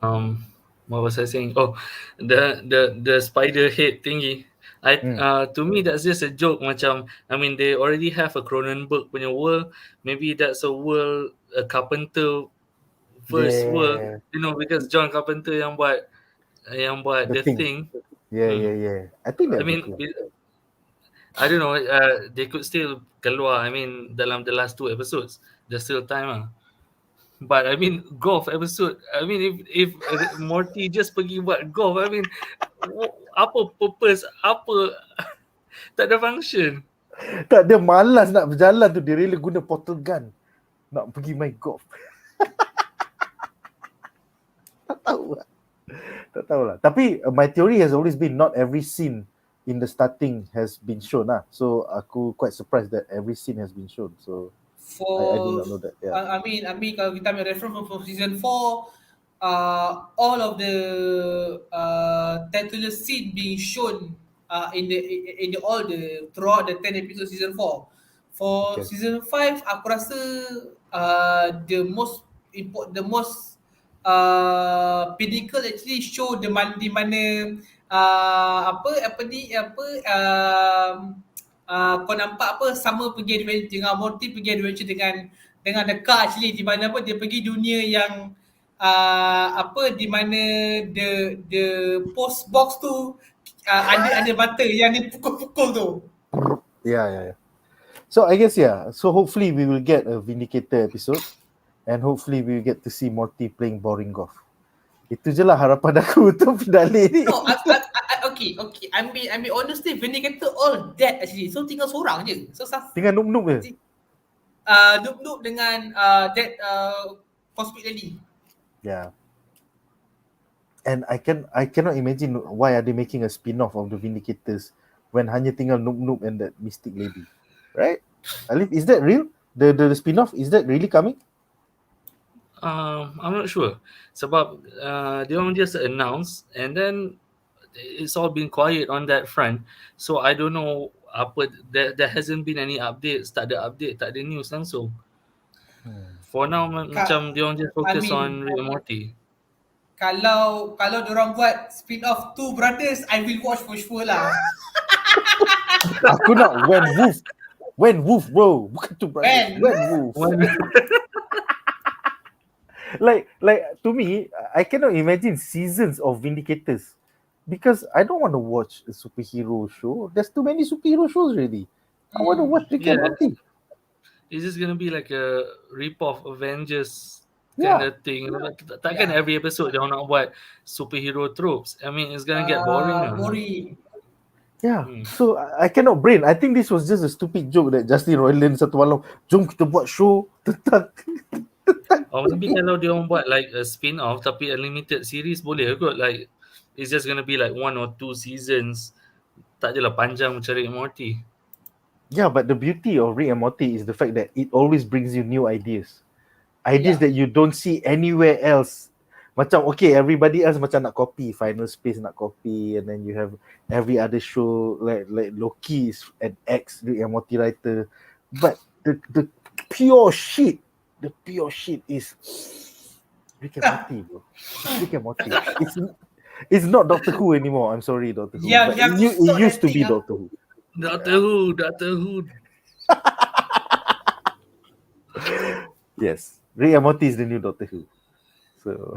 B: What was I saying? Oh, the spider head thingy. To me that's just a joke. Macam, I mean, they already have a Cronenberg punya world. Maybe that's a world, a Carpenter first world. Because John Carpenter yang buat the thing.
A: Yeah. I think that.
B: I mean, I don't know. They could still keluar. I mean, dalam the last 2 episodes, there's still time lah. But I mean, golf episode. I mean, if Morty just pergi buat golf, I mean, apa purpose? Apa? Tak ada function.
A: Tak, dia malas nak berjalan tu. Dia rela guna portal gun nak pergi main golf. Tak tahu lah. Tapi my theory has always been not every scene in the starting has been shown lah. So aku quite surprised that every scene has been shown. So I do not know that. Yeah.
G: I mean kalau kita ambil reference from season 4, all of the titular scene being shown in the all the throughout the 10 episodes season 4. For season 5, aku rasa the most pinnacle actually show di mana kau nampak sama pergi adventure dengan Morty pergi adventure dengan the car actually di mana dia pergi dunia yang di mana the post box tu ada mata yang dipukul-pukul tu.
A: Yeah. So I guess so hopefully we will get a Vindicator episode and hopefully we will get to see Morty playing boring golf. Itu je lah harapan aku untuk finale ni.
G: No, okay. I mean honestly, Vindicator all dead actually. So tinggal seorang je. So
A: tinggal Noob je.
G: Noob dengan that Cosmic Lady.
A: Yeah. And I cannot imagine why are they making a spin-off of the Vindicators when hanya tinggal Noob and that Mystic Lady, right? Alleef, is that real? The spin-off, is that really coming?
B: I'm not sure. Sebab dia orang just announce and then it's all been quiet on that front. So I don't know apa, there hasn't been any updates, tak ada news langsung. For now macam dia orang just focus on Rick and Morty.
G: Kalau diorang buat spin-off Two Brothers, I will watch for sure lah.
A: Aku nak When Wolf bro, bukan Two Brothers. When Wolf. like to me, I cannot imagine seasons of Vindicators because I don't want to watch a superhero show. There's too many superhero shows already. I want to watch Rick and Morty.
B: It's just gonna be like a rip-off Avengers kind of thing. Takkan every episode dia orang nak buat superhero tropes. I mean, it's gonna get boring lah.
G: Boring.
A: Yeah, so I cannot brain. I think this was just a stupid joke that Justin Roiland satu malam, jom kita buat show tentang
B: Or maybe kalau dia orang buat like a spin-off tapi a limited series boleh kot. Like it's just gonna be like 1 or 2 seasons. Tak adalah panjang macam Rick and Morty.
A: Yeah, but the beauty of Rick and Morty is the fact that it always brings you new ideas. Ideas that you don't see anywhere else. Macam okay, everybody else macam nak copy, Final Space nak copy, and then you have every other show like LOKI is an ex Rick and Morty writer. But the pure shit is Rick and Morty, bro. Rick and Morty. It's not Doctor Who anymore. I'm sorry, Doctor Who.
G: Yeah,
A: But it used to be Doctor Who.
B: Doctor Who.
A: Yes, Rick and Morty is the new Doctor Who. So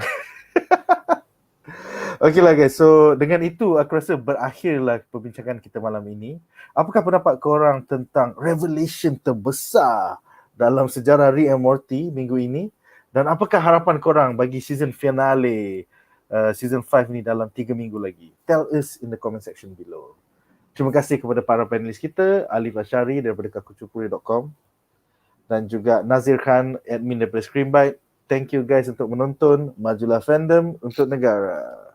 A: okay lah guys, so dengan itu aku rasa berakhirlah perbincangan kita malam ini. Apakah pendapat korang tentang revelation terbesar dalam sejarah Rick and Morty minggu ini? Dan apakah harapan korang bagi season finale season 5 ni dalam 3 minggu lagi? Tell us in the comment section below. Terima kasih kepada para panelis kita, Alleef Ashaari daripada kakucupuri.com dan juga Nazher Khan, admin daripada Screenbite. Thank you guys untuk menonton. Majulah fandom untuk negara.